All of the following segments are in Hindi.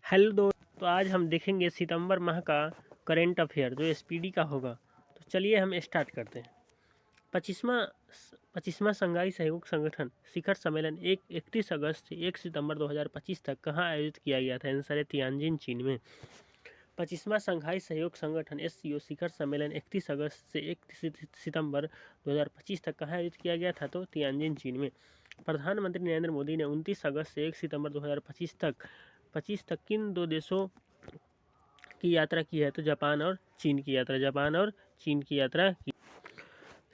हेलो दोस्त। तो आज हम देखेंगे सितंबर माह का करेंट अफेयर जो एसपीडी का होगा। तो चलिए हम स्टार्ट करते हैं। पच्चीसवां पच्चीसवां शंघाई सहयोग संगठन शिखर सम्मेलन 31 अगस्त से 1 सितंबर 2025 तक कहाँ आयोजित किया गया था? आंसर है तियानजिन, चीन में। 25वां शंघाई सहयोग संगठन एससीओ शिखर सम्मेलन 31 अगस्त से 1 सितंबर 2025 तक कहाँ आयोजित किया गया था? तो तियानजिन, चीन में। प्रधानमंत्री नरेंद्र मोदी ने 29 अगस्त से 1 सितंबर 2025 तक किन दो देशों की यात्रा की है? तो जापान और चीन की यात्रा की।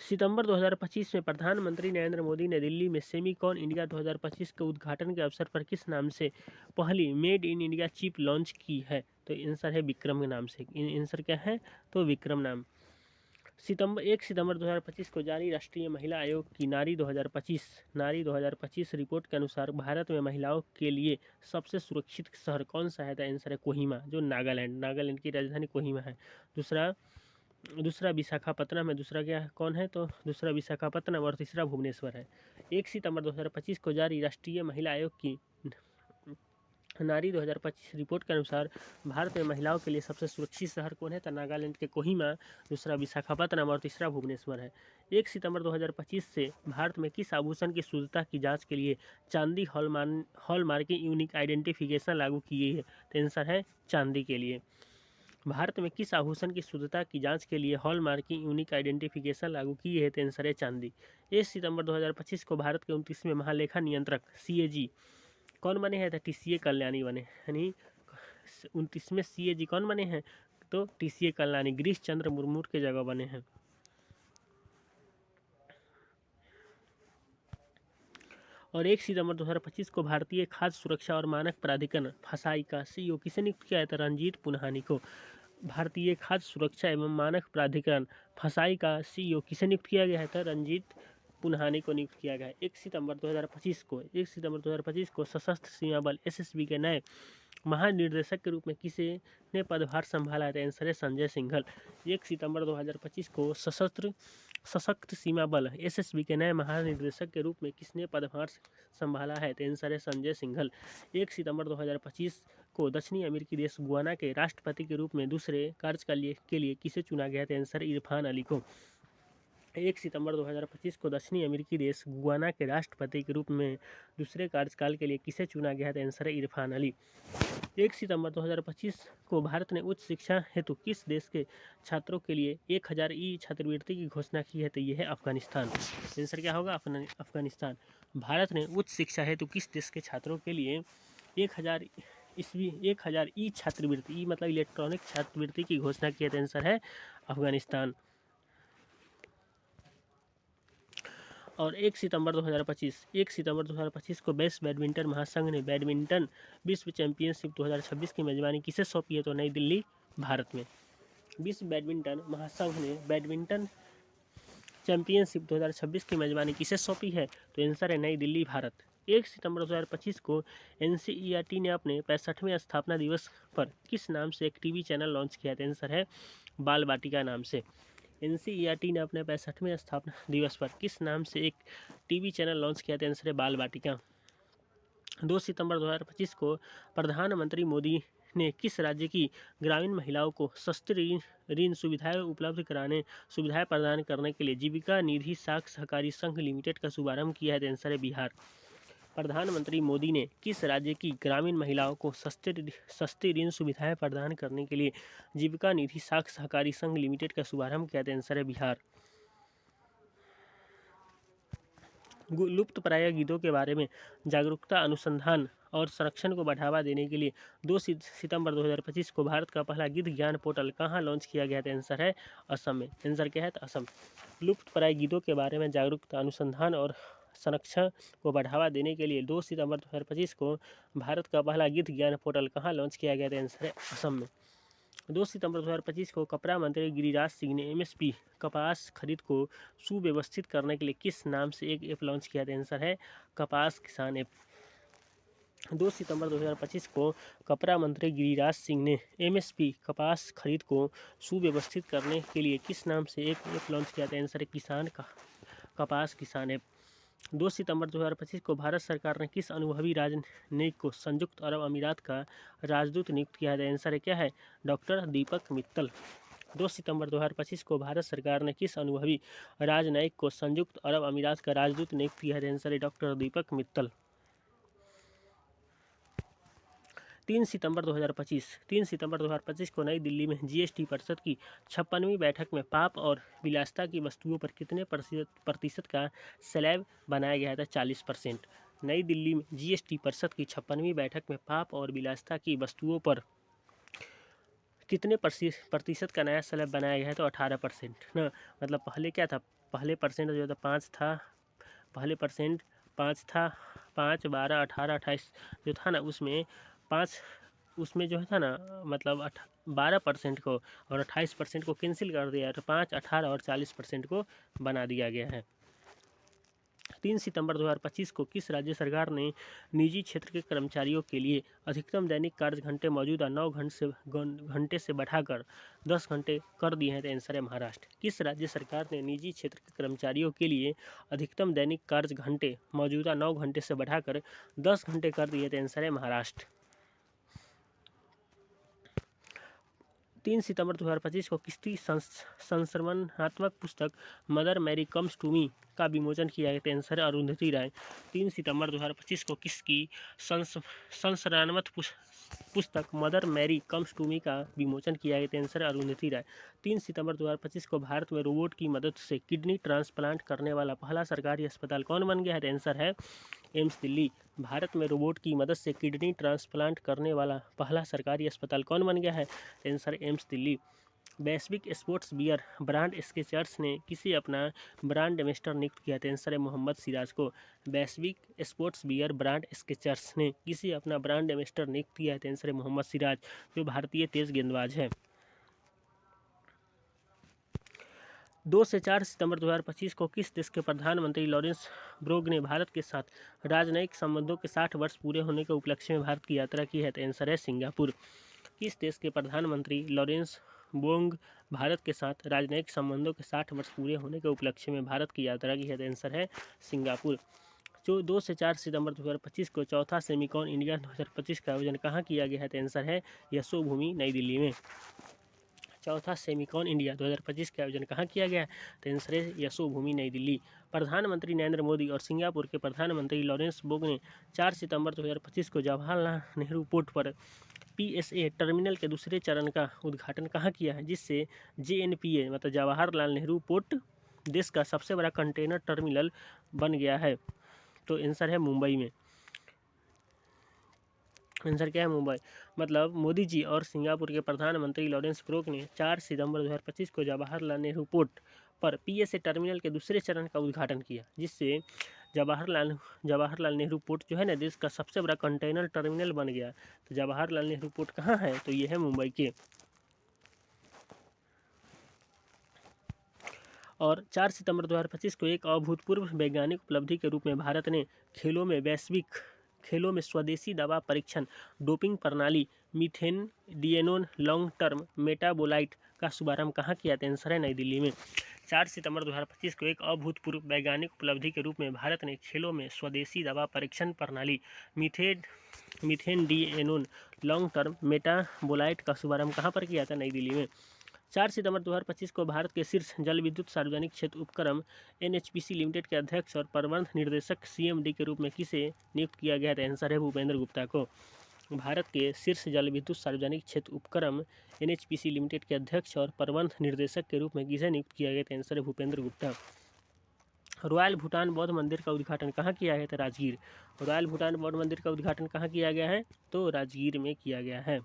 सितंबर 2025 में प्रधानमंत्री नरेंद्र मोदी ने दिल्ली में सेमीकॉन इंडिया 2025 के उद्घाटन के अवसर पर किस नाम से पहली made in India chip launch की है? तो आंसर है विक्रम के नाम से। आंसर क्या है? तो विक्रम नाम। 1 सितंबर 2025 को जारी राष्ट्रीय महिला आयोग की नारी 2025 रिपोर्ट के अनुसार भारत में महिलाओं के लिए सबसे सुरक्षित शहर कौन सा है? तो आंसर है कोहिमा, जो नागालैंड की राजधानी कोहिमा है। दूसरा विशाखापत्तनम है। दूसरा क्या कौन है? तो दूसरा विशाखापत्तनम और तीसरा भुवनेश्वर है। 1 सितंबर 2025 को जारी राष्ट्रीय महिला आयोग की नारी 2025 रिपोर्ट के अनुसार भारत में महिलाओं के लिए सबसे सुरक्षित शहर कौन है? तो नागालैंड के कोहिमा, दूसरा विशाखापत्तनम और तीसरा भुवनेश्वर है। 1 सितंबर 2025 से भारत में किस आभूषण की शुद्धता की जांच के लिए चांदी हॉलमार्किंग यूनिक आइडेंटिफिकेशन लागू की गई है? तो आंसर है चांदी के लिए। भारत में किस आभूषण की शुद्धता की जांच के लिए हॉलमार्किंग यूनिक आइडेंटिफिकेशन लागू की है? तो आंसर है चांदी। 1 सितंबर 2025 को भारत के 29वें महालेखा नियंत्रक सीएजी कौन बने हैं? तो टीसीए कल्याणी बने। यानी 29वें सीएजी कौन बने हैं? तो टीसीए कल्याणी गिरीश चंद्र मुर्मू के जगह बने हैं। और 1 सितंबर 2025 को भारतीय खाद्य सुरक्षा और मानक प्राधिकरण फसाई का सीईओ किसे नियुक्त किया है? तो रंजीत पुन्हानी को। भारतीय खाद्य सुरक्षा एवं मानक प्राधिकरण फसाई का सीईओ किसे नियुक्त किया गया है? तो रंजीत पुन्हानी को नियुक्त किया गया है। 1 सितंबर 2025 को सशस्त्र सीमा बल एसएसबी के नए महानिर्देशक के रूप में किसे ने पदभार संभाला है? आंसर है संजय सिंघल। 1 सितंबर 2025 को सशक्त सीमा बल एसएसबी के नए महानिर्देशक के रूप में किसने पदभार संभाला है? तो आंसर है संजय सिंघल। 1 सितंबर 2025 को दक्षिणी अमेरिकी देश गुयाना के राष्ट्रपति के रूप में दूसरे कार्यकाल के लिए किसे चुना गया? तो आंसर इरफान अली को। 1 सितंबर 2025 को दक्षिणी अमेरिकी देश गुयाना के राष्ट्रपति के रूप में दूसरे कार्यकाल के लिए किसे चुना गया? तो आंसर है इरफान अली। 1 सितंबर 2025 को भारत ने उच्च शिक्षा हेतु किस देश के छात्रों के लिए 1000 छात्रवृत्ति की घोषणा की है? तो ये है अफगानिस्तान। आंसर क्या होगा? अफगानिस्तान। भारत ने उच्च शिक्षा हेतु किस देश के छात्रों के लिए 1000 छात्रवृत्ति मतलब इलेक्ट्रॉनिक छात्रवृत्ति की घोषणा की है? तो आंसर है अफगानिस्तान। और 1 सितंबर 2025 को बेस्ट बैडमिंटन महासंघ ने बैडमिंटन विश्व चैंपियनशिप 2026 की मेजबानी किसे सौंपी है? तो नई दिल्ली, भारत में। विश्व बैडमिंटन महासंघ ने बैडमिंटन चैंपियनशिप 2026 की मेजबानी किसे सौंपी है? तो आंसर है नई दिल्ली, भारत। 1 सितंबर 2025 को एनसीईआरटी ने अपने 65वें स्थापना दिवस पर किस नाम से एक टीवी चैनल लॉन्च किया? तो आंसर है बाल बाटिका नाम से। एनसीईआरटी ने अपने 65वें स्थापना दिवस पर किस नाम से एक टीवी चैनल लॉन्च किया? था आंसर है बाल बाटिका। 2 सितंबर 2025 को प्रधानमंत्री मोदी ने किस राज्य की ग्रामीण महिलाओं को सस्ती ऋण सुविधाएं प्रदान करने के लिए जीविका निधि साख सहकारी संघ लिमिटेड का शुभारंभ किया है? तो आंसर है बिहार। प्रधानमंत्री मोदी ने किस राज्य की ग्रामीण महिलाओं को सस्ती ऋण सुविधाएं प्रदान करने के लिए जीविका निधि साख सहकारी संघ लिमिटेड का शुभारंभ किया? आंसर है बिहार। लुप्तप्राय गीतों के बारे में जागरूकता, अनुसंधान और संरक्षण को बढ़ावा देने के लिए 2 सितंबर 2025 को भारत का पहला गीत ज्ञान पोर्टल कहाँ लॉन्च किया गया? था आंसर है असम में। आंसर क्या है? तो असम। लुप्तप्राय गीतों के बारे में जागरूकता, अनुसंधान और संरक्षण को बढ़ावा देने के लिए 2 सितंबर 2025 को भारत का पहला गीत ज्ञान पोर्टल कहाँ लॉन्च किया गया? था आंसर है असम में। 2 सितंबर 2025 को कपड़ा मंत्री गिरिराज सिंह ने एमएसपी कपास खरीद को सुव्यवस्थित करने के लिए किस नाम से एक ऐप लॉन्च किया? था आंसर है कपास किसान ऐप। 2 सितंबर 2025 को कपड़ा मंत्री गिरिराज सिंह ने एमएसपी कपास खरीद को सुव्यवस्थित करने के लिए किस नाम से एक ऐप लॉन्च किया? था आंसर है कपास किसान ऐप। 2 सितंबर 2025 को भारत सरकार ने किस अनुभवी राजनयिक को संयुक्त अरब अमीरात का राजदूत नियुक्त किया है? आंसर है क्या है? डॉक्टर दीपक मित्तल। 2 सितंबर 2025 को भारत सरकार ने किस अनुभवी राजनयिक को संयुक्त अरब अमीरात का राजदूत नियुक्त किया है? आंसर है डॉक्टर दीपक मित्तल। 3 सितंबर 2025 को नई दिल्ली में जीएसटी परिषद की 56वीं बैठक में पाप और विलासिता की वस्तुओं पर कितने प्रतिशत का स्लैब बनाया गया था? 40%। नई दिल्ली में जीएसटी परिषद की 56वीं बैठक में पाप और विलासिता की वस्तुओं पर कितने प्रतिशत का नया स्लैब बनाया गया है? तो 18% ना। मतलब पहले क्या था? पहले परसेंट जो था 5 था, पहले परसेंट 5 था, 5, 12, 18, 28 जो था ना, उसमें जो था ना, मतलब 12% को और 28% को कैंसिल कर दिया, तो 5, 18 और 40% को बना दिया गया है। 3 सितंबर 2025 को किस राज्य सरकार ने निजी क्षेत्र के कर्मचारियों के लिए अधिकतम दैनिक कार्य घंटे मौजूदा 9 घंटे से बढ़ाकर 10 घंटे कर दिए हैं? तो आंसर है महाराष्ट्र। किस राज्य सरकार ने निजी क्षेत्र के कर्मचारियों के लिए अधिकतम दैनिक कार्य घंटे मौजूदा 9 घंटे से बढ़ाकर 10 घंटे कर दिए? तो आंसर है महाराष्ट्र। 3 सितंबर 2025 को किसकी संस्मरणात्मक पुस्तक Mother Mary Comes to Me का विमोचन किया गया? आंसर है अरुंधति राय। 3 सितंबर 2025 को किसकी संस्मरणात्मक पुस्तक Mother Mary Comes to Me का विमोचन किया गया? आंसर है अरुंधति राय। 3 सितंबर 2025 को भारत में रोबोट की मदद से किडनी ट्रांसप्लांट करने वाला पहला सरकारी अस्पताल कौन बन गया है? आंसर है एम्स दिल्ली। भारत में रोबोट की मदद से किडनी ट्रांसप्लांट करने वाला पहला सरकारी अस्पताल कौन बन गया है? Answer AIIMS Delhi. वैश्विक स्पोर्ट्स बियर ब्रांड स्केचर्स ने किसे अपना ब्रांड एम्बेसडर नियुक्त किया था? आंसर है मोहम्मद सिराज को। वैश्विक स्पोर्ट्स बियर ब्रांड स्केचर्स ने किसे अपना ब्रांड एम्बेसडर नियुक्त किया है? आंसर है मोहम्मद सिराज, जो भारतीय तेज गेंदबाज है। 2 से 4 सितंबर 2025 को किस देश के प्रधानमंत्री लॉरेंस बोर्ग ने भारत के साथ राजनयिक संबंधों के 60 वर्ष पूरे होने के उपलक्ष्य में भारत की यात्रा की है? तो आंसर है सिंगापुर। किस देश के प्रधानमंत्री लॉरेंस बोर्ग भारत के साथ राजनयिक संबंधों के 60 वर्ष पूरे होने के उपलक्ष्य में भारत की यात्रा की है? तो आंसर है सिंगापुर। जो 2 से 4 सितंबर 2025 को चौथा सेमिकॉन इंडिया 2025 का आयोजन कहाँ किया गया है? तो आंसर है यशोभूमि नई दिल्ली में। चौथा सेमिकॉन इंडिया 2025 का आयोजन कहाँ किया गया? तो आंसर है यशोभूमि नई दिल्ली। प्रधानमंत्री नरेंद्र मोदी और सिंगापुर के प्रधानमंत्री लॉरेंस बोर्ग ने 4 सितंबर 2025 को जवाहरलाल नेहरू पोर्ट पर PSA टर्मिनल के दूसरे चरण का उद्घाटन कहाँ किया है, जिससे JNPA मतलब जवाहरलाल नेहरू पोर्ट देश का सबसे बड़ा कंटेनर टर्मिनल बन गया है? तो आंसर है मुंबई में। आंसर क्या है? मुंबई। मतलब मोदी जी और सिंगापुर के प्रधानमंत्री लॉरेंस बोर्ग ने 4 सितंबर 2025 को जवाहरलाल नेहरू पोर्ट पर PSA टर्मिनल के दूसरे चरण का उद्घाटन किया, जिससे जवाहरलाल नेहरू पोर्ट जो है ना, देश का सबसे बड़ा कंटेनर टर्मिनल बन गया। तो जवाहरलाल नेहरू पोर्ट कहाँ है? तो ये है मुंबई के। और 4 सितंबर 2025 को एक अभूतपूर्व वैज्ञानिक उपलब्धि के रूप में भारत ने खेलों में स्वदेशी दवा परीक्षण डोपिंग प्रणाली मीथेनडिएनोन लॉन्ग टर्म मेटाबोलाइट का शुभारंभ कहाँ किया था? आंसर है नई दिल्ली में। 4 सितंबर 2025 को एक अभूतपूर्व वैज्ञानिक उपलब्धि के रूप में भारत ने खेलों में स्वदेशी दवा परीक्षण प्रणाली मीथेनडिएनोन लॉन्ग टर्म मेटाबोलाइट का शुभारंभ कहाँ पर किया था? नई दिल्ली में। 4 सितंबर 2025 को भारत के शीर्ष जल विद्युत सार्वजनिक क्षेत्र उपक्रम NHPC लिमिटेड के अध्यक्ष और प्रबंध निर्देशक CMD के रूप में किसे नियुक्त किया गया था? आंसर है भूपेंद्र गुप्ता को। भारत के शीर्ष जल विद्युत सार्वजनिक क्षेत्र उपक्रम NHPC लिमिटेड के अध्यक्ष और प्रबंध निर्देशक के रूप में किसे नियुक्त किया गया था? आंसर है भूपेंद्र गुप्ता। रॉयल भूटान बौद्ध मंदिर का उद्घाटन कहाँ किया गया था? राजगीर। रॉयल भूटान बौद्ध मंदिर का उद्घाटन कहाँ किया गया है? तो राजगीर में किया गया है।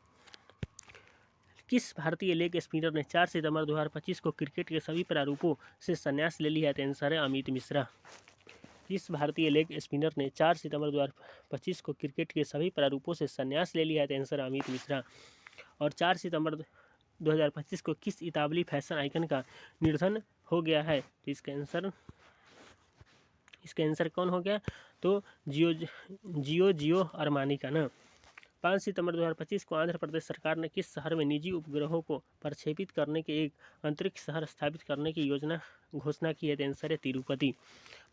किस भारतीय लेग स्पिनर ने 4 सितंबर 2025 को क्रिकेट के सभी प्रारूपों से संन्यास ले लिया है? आंसर है अमित मिश्रा। किस भारतीय लेग स्पिनर ने 4 सितंबर 2025 को क्रिकेट के सभी प्रारूपों से संन्यास ले लिया है? आंसर अमित मिश्रा। और 4 सितंबर 2025 को किस इतालवी फैशन आइकन का निधन हो गया है? तो इसका आंसर कौन हो गया? तो जियो अरमानी का ना। 5 सितंबर 2025 को आंध्र प्रदेश सरकार ने किस शहर में निजी उपग्रहों को प्रक्षेपित करने के एक अंतरिक्ष शहर स्थापित करने की घोषणा की है? आंसर है तिरुपति।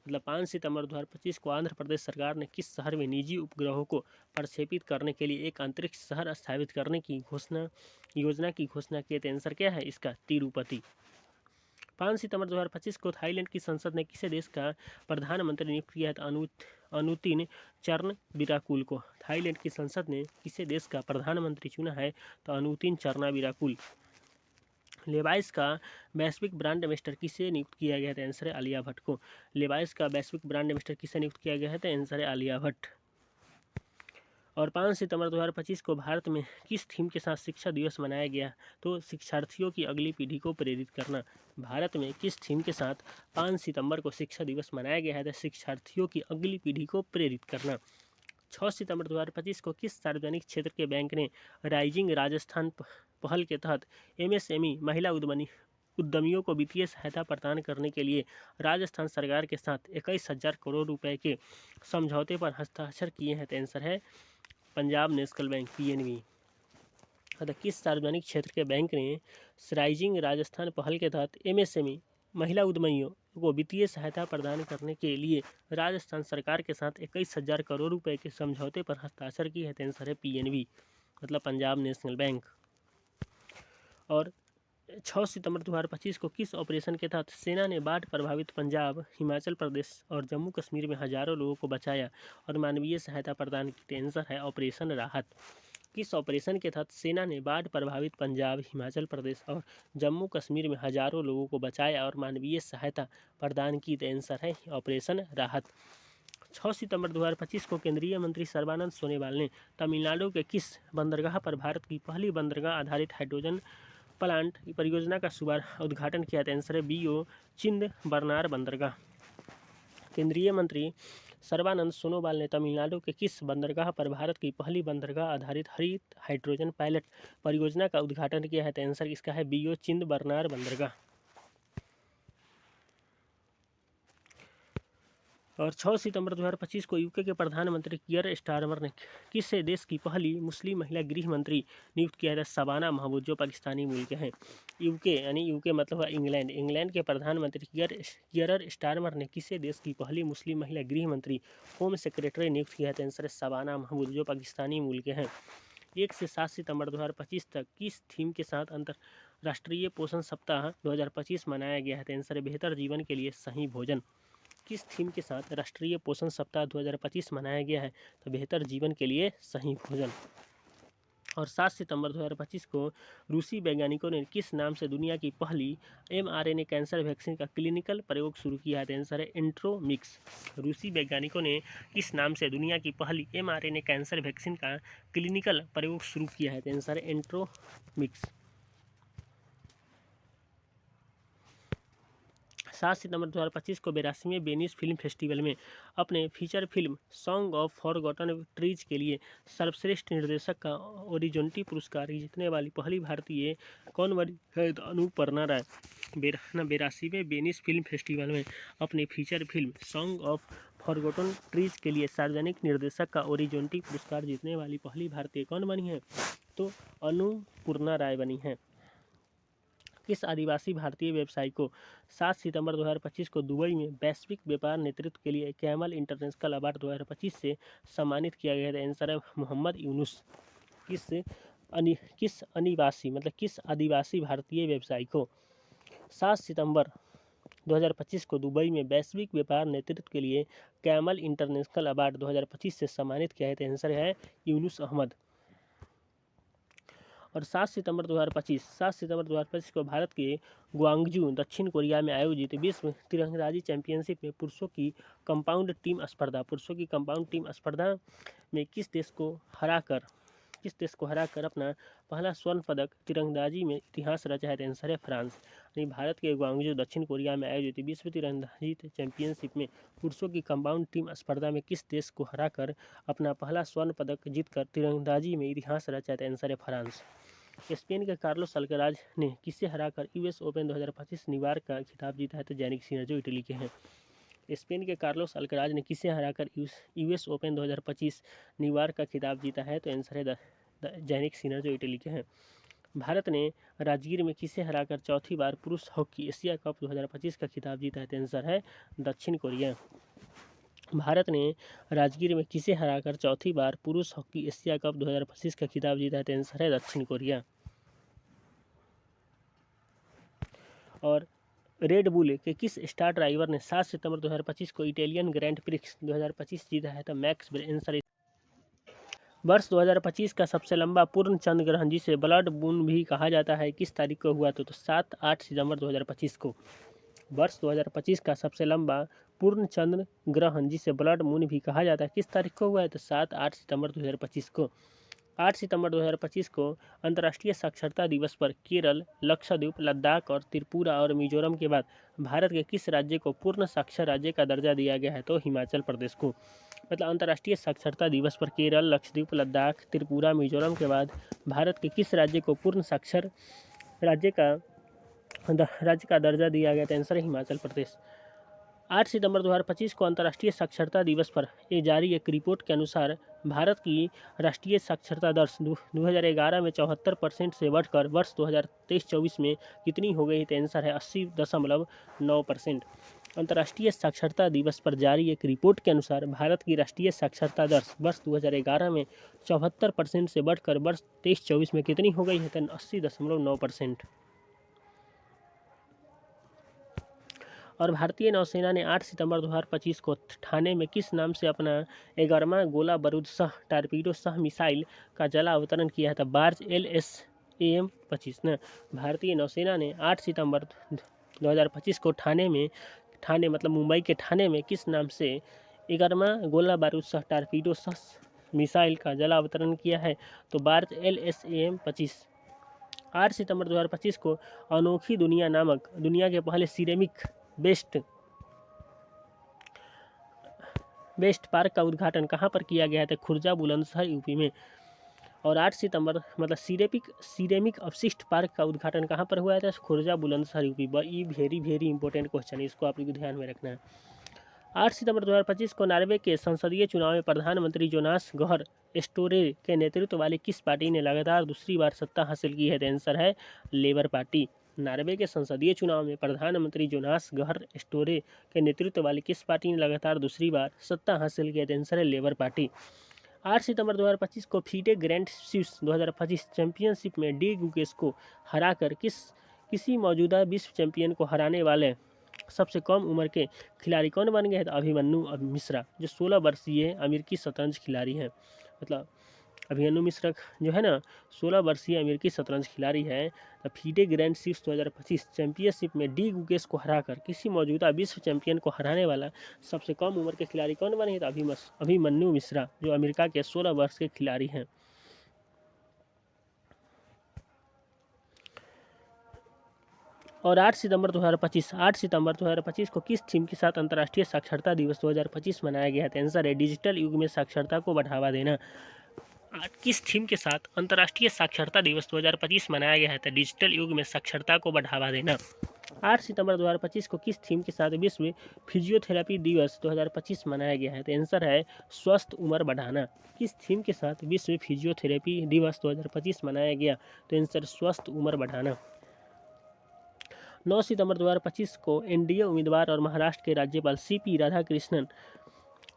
मतलब 5 सितंबर 2025 को आंध्र प्रदेश सरकार ने किस शहर में निजी उपग्रहों को प्रक्षेपित करने के लिए एक अंतरिक्ष शहर स्थापित करने की योजना की घोषणा की? तो आंसर क्या है इसका? तिरुपति। 5 सितंबर 2025 को थाईलैंड की संसद ने किसे देश का प्रधानमंत्री नियुक्त किया है? तो अनुतिन चरण विराकुल को। थाईलैंड की संसद ने किसे देश का प्रधानमंत्री चुना है? तो अनुतिन चरण विराकुल। लेवाइस का वैश्विक ब्रांड एम्बेसडर किसे नियुक्त किया गया था? आंसर है आलिया भट्ट को। लेवाइस का वैश्विक ब्रांड एम्बेसडर किसे नियुक्त किया गया है? तो आंसर है आलिया भट्ट। और 5 सितंबर 2025 को भारत में किस थीम के साथ शिक्षा दिवस मनाया गया? तो शिक्षार्थियों की अगली पीढ़ी को प्रेरित करना। भारत में किस थीम के साथ 5 सितंबर को शिक्षा दिवस मनाया गया है? तो शिक्षार्थियों की अगली पीढ़ी को प्रेरित करना। 6 सितंबर 2025 को किस सार्वजनिक क्षेत्र के बैंक ने राइजिंग राजस्थान पहल के तहत MSME महिला उद्यमियों को वित्तीय सहायता प्रदान करने के लिए राजस्थान सरकार के साथ 21,000 करोड़ रुपए के समझौते पर हस्ताक्षर किए हैं? तो आंसर है पंजाब नेशनल बैंक PNB। अतः किस सार्वजनिक क्षेत्र के बैंक ने राइजिंग राजस्थान पहल के तहत MSME महिला उद्यमियों को वित्तीय सहायता प्रदान करने के लिए राजस्थान सरकार के साथ 21,000 करोड़ रुपए के समझौते पर हस्ताक्षर किए हैं? तो आंसर है PNB, मतलब पंजाब नेशनल बैंक। और 6 सितंबर 2025 को किस ऑपरेशन के तहत सेना ने बाढ़ प्रभावित पंजाब, हिमाचल प्रदेश और जम्मू कश्मीर में हजारों लोगों को बचाया और मानवीय सहायता प्रदान की? तो आंसर है ऑपरेशन राहत। किस ऑपरेशन के तहत सेना ने बाढ़ प्रभावित पंजाब, हिमाचल प्रदेश और जम्मू कश्मीर में हजारों लोगों को बचाया और मानवीय सहायता प्रदान की? तो आंसर है ऑपरेशन राहत। 6 सितंबर 2025 को केंद्रीय मंत्री सर्बानंद सोनोवाल ने तमिलनाडु के किस बंदरगाह पर भारत की पहली बंदरगाह आधारित हाइड्रोजन प्लांट परियोजना का उद्घाटन किया? था आंसर है BO चिंदबरनार बंदरगाह। केंद्रीय मंत्री सर्बानंद सोनोवाल ने तमिलनाडु के किस बंदरगाह पर भारत की पहली बंदरगाह आधारित हरित हाइड्रोजन पायलट परियोजना का उद्घाटन किया है? तो आंसर इसका है BO चिंदबरनार बंदरगाह। और 6 सितंबर 2025 को यूके के प्रधानमंत्री कियर स्टारमर ने किस देश की पहली मुस्लिम महिला गृह मंत्री नियुक्त किया था? शबाना महमूद, जो पाकिस्तानी मूल के हैं। यूके यानी यूके मतलब इंग्लैंड। इंग्लैंड के प्रधानमंत्री कियर स्टारमर ने किस देश की पहली मुस्लिम महिला गृह मंत्री होम सेक्रेटरी नियुक्त किया था? आंसर है शबाना महमूद, जो पाकिस्तानी मूल के हैं। 1 से 7 सितंबर 2025 तक किस थीम के साथ अंतर्राष्ट्रीय पोषण सप्ताह 2025 मनाया गया है? तो आंसर है बेहतर जीवन के लिए सही भोजन। किस थीम के साथ राष्ट्रीय पोषण सप्ताह 2025 मनाया गया है? तो बेहतर जीवन के लिए सही भोजन। और 7 सितंबर 2025 को रूसी वैज्ञानिकों ने किस नाम से दुनिया की पहली mRNA कैंसर वैक्सीन का क्लिनिकल प्रयोग शुरू किया है? आंसर है एंट्रोमिक्स। रूसी वैज्ञानिकों ने किस नाम से दुनिया की पहली mRNA कैंसर वैक्सीन का क्लिनिकल प्रयोग शुरू किया है? आंसर है एंट्रोमिक्स। 7 सितंबर 2025 को 82वें वेनिस फिल्म फेस्टिवल में अपने feature film song of forgotten trees के लिए सर्वश्रेष्ठ निर्देशक का ओरिजोंटी पुरस्कार जीतने वाली पहली भारतीय कौन बनी है? तो अनुपर्णा राय। 82वें वेनिस फिल्म फेस्टिवल में अपने feature film song of forgotten trees के लिए सार्वजनिक निर्देशक का ओरिजोंटी पुरस्कार जीतने वाली पहली भारतीय कौन बनी है? तो अनुपूर्णा राय बनी है। किस आदिवासी भारतीय व्यवसायी को 7 सितंबर 2025 को दुबई में वैश्विक व्यापार नेतृत्व के लिए कैमल इंटरनेशनल अवार्ड 2025 से सम्मानित किया गया था? आंसर है मोहम्मद यूनुस। किस आदिवासी भारतीय व्यवसायी को 7 सितंबर 2025 को दुबई में वैश्विक व्यापार नेतृत्व के लिए कैमल इंटरनेशनल अवार्ड 2025 से सम्मानित किया गया था? आंसर है यूनुस अहमद। और 7 सितंबर 2025 को भारत के ग्वांगजू दक्षिण कोरिया में आयोजित विश्व तीरंदाजी चैंपियनशिप में पुरुषों की कंपाउंड टीम स्पर्धा में किस देश को हराकर अपना पहला स्वर्ण पदक तीरंदाजी में इतिहास रचा है? आंसर है फ्रांस। भारत के ग्वांगजू दक्षिण कोरिया में आयोजित विश्व तीरंदाजी चैंपियनशिप में पुरुषों की कंपाउंड टीम स्पर्धा में किस देश को हराकर अपना पहला स्वर्ण पदक जीतकर तीरंदाजी में इतिहास रचा है? आंसर है फ्रांस। स्पेन के कार्लोस अल्कराज ने किसे हराकर US ओपन 2025 न्यूयॉर्क का खिताब जीता है? तो जैनिक सिनर, जो इटली के हैं। स्पेन के कार्लोस अल्कराज ने किसे हराकर US ओपन 2025 न्यूयॉर्क का खिताब जीता है? तो आंसर है जैनिक सिनर, जो इटली के हैं। भारत ने राजगीर में किसे हराकर चौथी बार पुरुष हॉकी एशिया कप 2025 का खिताब जीता है? तो आंसर है दक्षिण कोरिया। भारत ने राजगीर में किसे हराकर चौथी बार पुरुष हॉकी एशिया कप 2025 का खिताब जीता है? तो आंसर है दक्षिण कोरिया। और रेड बुल के किस स्टार ड्राइवर ने 7 सितंबर 2025 को इटालियन ग्रैंड प्रिक्स 2025 जीता है? तो मैक्स आंसर। वर्ष 2025 का सबसे लंबा पूर्ण चंद्र ग्रहण जिसे ब्लड मून भी कहा जाता है किस तारीख को हुआ? तो 7-8 सितंबर 2025 को। वर्ष 2025 का सबसे लंबा पूर्ण चंद्र ग्रहण जिसे ब्लड मून भी कहा जाता है किस तारीख को हुआ है? तो 7-8 सितंबर 2025 को। 8 सितंबर 2025 को अंतर्राष्ट्रीय साक्षरता दिवस पर केरल, लक्षद्वीप, लद्दाख और त्रिपुरा और मिजोरम के बाद भारत के किस राज्य को पूर्ण साक्षर राज्य का दर्जा दिया गया है? तो हिमाचल प्रदेश को। मतलब अंतर्राष्ट्रीय साक्षरता दिवस पर केरल, लक्षद्वीप, लद्दाख, त्रिपुरा, मिजोरम के बाद भारत के किस राज्य को पूर्ण साक्षर राज्य का दर्जा दिया गया? आंसर है हिमाचल प्रदेश। 8 सितंबर 2025 को अंतर्राष्ट्रीय साक्षरता दिवस पर जारी एक रिपोर्ट के अनुसार भारत की राष्ट्रीय साक्षरता दर 2011 में 74% से बढ़कर वर्ष 2023-24 में कितनी हो गई? तो आंसर है 80.9%। अंतर्राष्ट्रीय साक्षरता दिवस पर जारी एक रिपोर्ट के अनुसार भारत की राष्ट्रीय साक्षरता दर वर्ष 2011 में 74% से बढ़कर वर्ष 23-24 में कितनी हो गई है? तो 80.9%। और भारतीय नौसेना ने 8 सितंबर 2025 को ठाणे में किस नाम से अपना 11वां गोला बारूद सह टारपीडो सह मिसाइल का जला अवतरण किया था? बार्ज LSAM 25 न। भारतीय नौसेना ने 8 सितंबर 2025 को ठाणे मतलब मुंबई के ठाणे में किस नाम से 11वां गोला बारूद सह टारपीडो सह मिसाइल का जला अवतरण किया है? तो बार्ज LSAM 25। 8 सितंबर 2025 को अनोखी दुनिया नामक दुनिया के पहले सिरेमिक बेस्ट पार्क का उद्घाटन कहाँ पर किया गया था? खुर्जा बुलंदशहर यूपी में। और 8 सितंबर मतलब सिरेमिक अपशिष्ट पार्क का उद्घाटन कहाँ पर हुआ था? खुर्जा बुलंदशहर यूपी। ये वेरी इंपॉर्टेंट क्वेश्चन है, इसको आप लोग ध्यान में रखना है। 8 सितंबर 2025 को नॉर्वे के संसदीय चुनाव में प्रधानमंत्री जोनास गहर स्टोरे के नेतृत्व वाली किस पार्टी ने लगातार दूसरी बार सत्ता हासिल की है? तो आंसर है लेबर पार्टी। नॉर्वे के संसदीय चुनाव में प्रधानमंत्री जोनास गहर स्टोरे के नेतृत्व वाली किस पार्टी ने लगातार दूसरी बार सत्ता हासिल किया? तो आंसर है लेबर पार्टी। 8 सितंबर 2025 को फीडे ग्रैंड स्विस 2025 चैंपियनशिप में डी गुकेश को हराकर किसी मौजूदा विश्व चैंपियन को हराने वाले सबसे कम उम्र के खिलाड़ी कौन बन गए? तो अभिमन्यु मिश्रा, जो 16 वर्षीय अमेरिकी शतरंज खिलाड़ी हैं। मतलब अभिमन्यु मिश्रा जो है ना 16 वर्षीय अमेरिकी शतरंज खिलाड़ी है। फीडे ग्रैंड स्विस 2025 चैंपियनशिप में डी गुकेश को हराकर किसी मौजूदा विश्व चैंपियन को हराने वाला सबसे कम उम्र के खिलाड़ी कौन बने? तो अभिमन्यु मिश्रा, जो अमेरिका के 16 वर्ष के खिलाड़ी हैं। और 8 सितंबर 2025 को किस थीम के साथ अंतर्राष्ट्रीय साक्षरता दिवस 2025 मनाया गया है? आंसर है डिजिटल युग में साक्षरता को बढ़ावा देना। किस थीम के साथ अंतर्राष्ट्रीय साक्षरता दिवस 2025 मनाया गया है? तो डिजिटल युग में साक्षरता को बढ़ावा देना। 8 सितंबर 2025 को किस थीम के साथ विश्व फिजियोथेरेपी दिवस 2025 मनाया गया है? तो आंसर है स्वस्थ उम्र बढ़ाना। किस थीम के साथ विश्व फिजियोथेरेपी दिवस 2025 मनाया गया? तो आंसर स्वस्थ उम्र बढ़ाना। 9 सितंबर 2025 को एनडीए उम्मीदवार और महाराष्ट्र के राज्यपाल CP राधाकृष्णन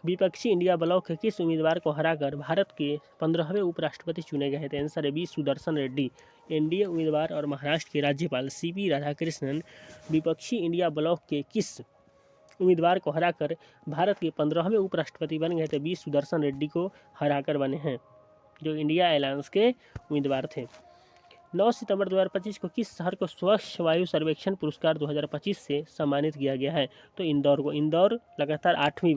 विपक्षी इंडिया ब्लॉक के किस उम्मीदवार को हराकर भारत के 15वें उपराष्ट्रपति चुने गए थे? आंसर है B सुदर्शन रेड्डी। एनडीए उम्मीदवार और महाराष्ट्र के राज्यपाल CP राधाकृष्णन विपक्षी इंडिया ब्लॉक के किस उम्मीदवार को हराकर भारत के 15वें उपराष्ट्रपति बन गए थे? B सुदर्शन रेड्डी को हराकर बने हैं, जो इंडिया अलायंस के उम्मीदवार थे। 9 सितंबर 2025 को किस शहर को स्वच्छ वायु सर्वेक्षण पुरस्कार 2025 से सम्मानित किया गया है? तो इंदौर को। इंदौर लगातार 8वीं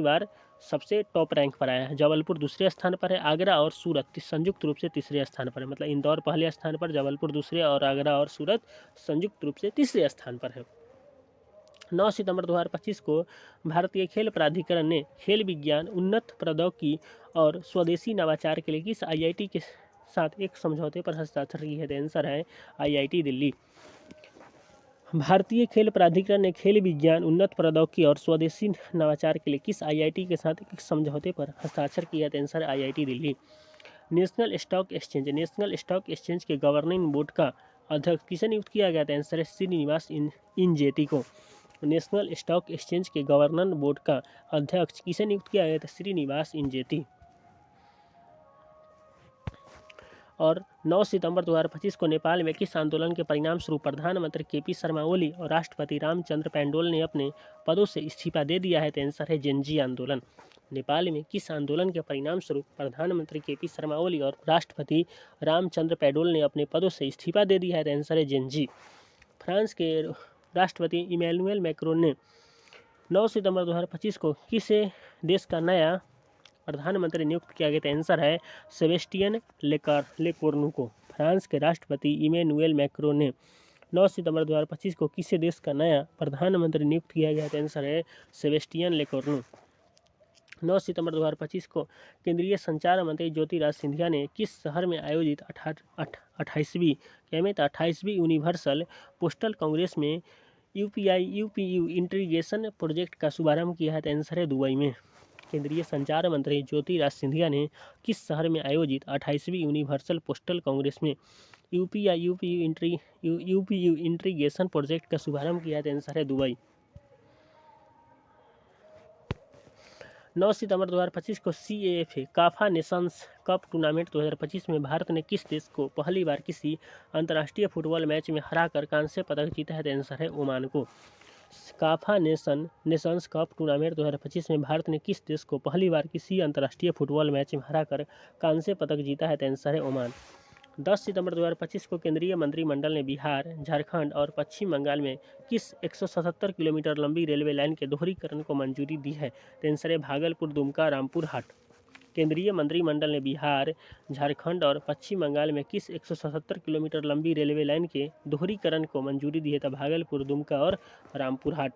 बार सबसे टॉप रैंक पर आया है। जबलपुर दूसरे स्थान पर है। आगरा और सूरत संयुक्त रूप से तीसरे स्थान पर है। मतलब इंदौर पहले स्थान पर, जबलपुर दूसरे और आगरा और सूरत संयुक्त रूप से तीसरे स्थान पर है। 9 सितंबर 2025 को भारतीय खेल प्राधिकरण ने खेल विज्ञान, उन्नत प्रौद्योगिकी और स्वदेशी नवाचार के लिए किस IIT के साथ एक समझौते पर हस्ताक्षर किए हैं? आंसर है IIT दिल्ली। भारतीय खेल प्राधिकरण ने खेल विज्ञान, उन्नत प्रौद्योगिकी और स्वदेशी नवाचार के लिए किस IIT के साथ एक समझौते पर हस्ताक्षर किया? आंसर है IIT Delhi. National stock exchange के गवर्निंग बोर्ड का अध्यक्ष किसे नियुक्त किया गया था? आंसर है श्रीनिवास इंजेती को। नेशनल स्टॉक एक्सचेंज के गवर्निंग बोर्ड का अध्यक्ष किसे नियुक्त किया गया था? श्रीनिवास इंजेती। और 9 सितंबर 2025 को नेपाल में किस आंदोलन के परिणाम स्वरूप प्रधानमंत्री केपी शर्मा ओली और राष्ट्रपति रामचंद्र पौडेल ने अपने पदों से इस्तीफा दे दिया है? तो आंसर है जेनजी आंदोलन। नेपाल में किस आंदोलन के परिणाम स्वरूप प्रधानमंत्री केपी शर्मा ओली और राष्ट्रपति रामचंद्र पौडेल ने अपने पदों से इस्तीफा दे दिया है? तो आंसर है जेनजी। फ्रांस के राष्ट्रपति इमैनुअल मैक्रोन ने 9 सितंबर 2025 को किस देश का नया प्रधानमंत्री नियुक्त किया गया? आंसर है सेबेस्टियन लेकोर्नु को। फ्रांस के राष्ट्रपति इमैनुअल मैक्रोन ने 9 सितंबर 2025 को किस देश का नया प्रधानमंत्री नियुक्त किया गया? आंसर है सेबेस्टियन लेकोर्नु। 9 सितंबर 2025 को केंद्रीय संचार मंत्री ज्योतिरादित्य सिंधिया ने किस शहर में आयोजित 28वीं यूनिवर्सल पोस्टल कांग्रेस में यूपीयू इंटीग्रेशन प्रोजेक्ट का शुभारंभ किया है? आंसर है दुबई में। केंद्रीय संचार मंत्री ज्योतिरादित्य सिंधिया ने किस शहर में आयोजित 28वीं यूनिवर्सल पोस्टल कांग्रेस में यूपीयू इंटीग्रेशन प्रोजेक्ट का शुभारंभ किया है? आंसर है दुबई। 9 सितंबर 2025 को CAFA Kafa Nations cup tournament 2025 में भारत ने किस देश को पहली बार किसी अंतर्राष्ट्रीय फुटबॉल मैच में हराकर कांस्य पदक जीता है? आंसर है ओमान को। काफा नेशंस कप टूर्नामेंट 2025 में भारत ने किस देश को पहली बार किसी अंतर्राष्ट्रीय फुटबॉल मैच में हराकर कांस्य पदक जीता है? आंसर है ओमान। 10 सितंबर 2025 को केंद्रीय मंत्रिमंडल ने बिहार, झारखंड और पश्चिम बंगाल में किस 177 किलोमीटर लंबी रेलवे लाइन के दोहरीकरण को मंजूरी दी है? आंसर है भागलपुर, दुमका, रामपुर हाट। केंद्रीय मंत्रिमंडल ने बिहार, झारखंड और पश्चिम बंगाल में किस 177 किलोमीटर लंबी रेलवे लाइन के दोहरीकरण को मंजूरी दी है? तो भागलपुर, दुमका और रामपुर हाट।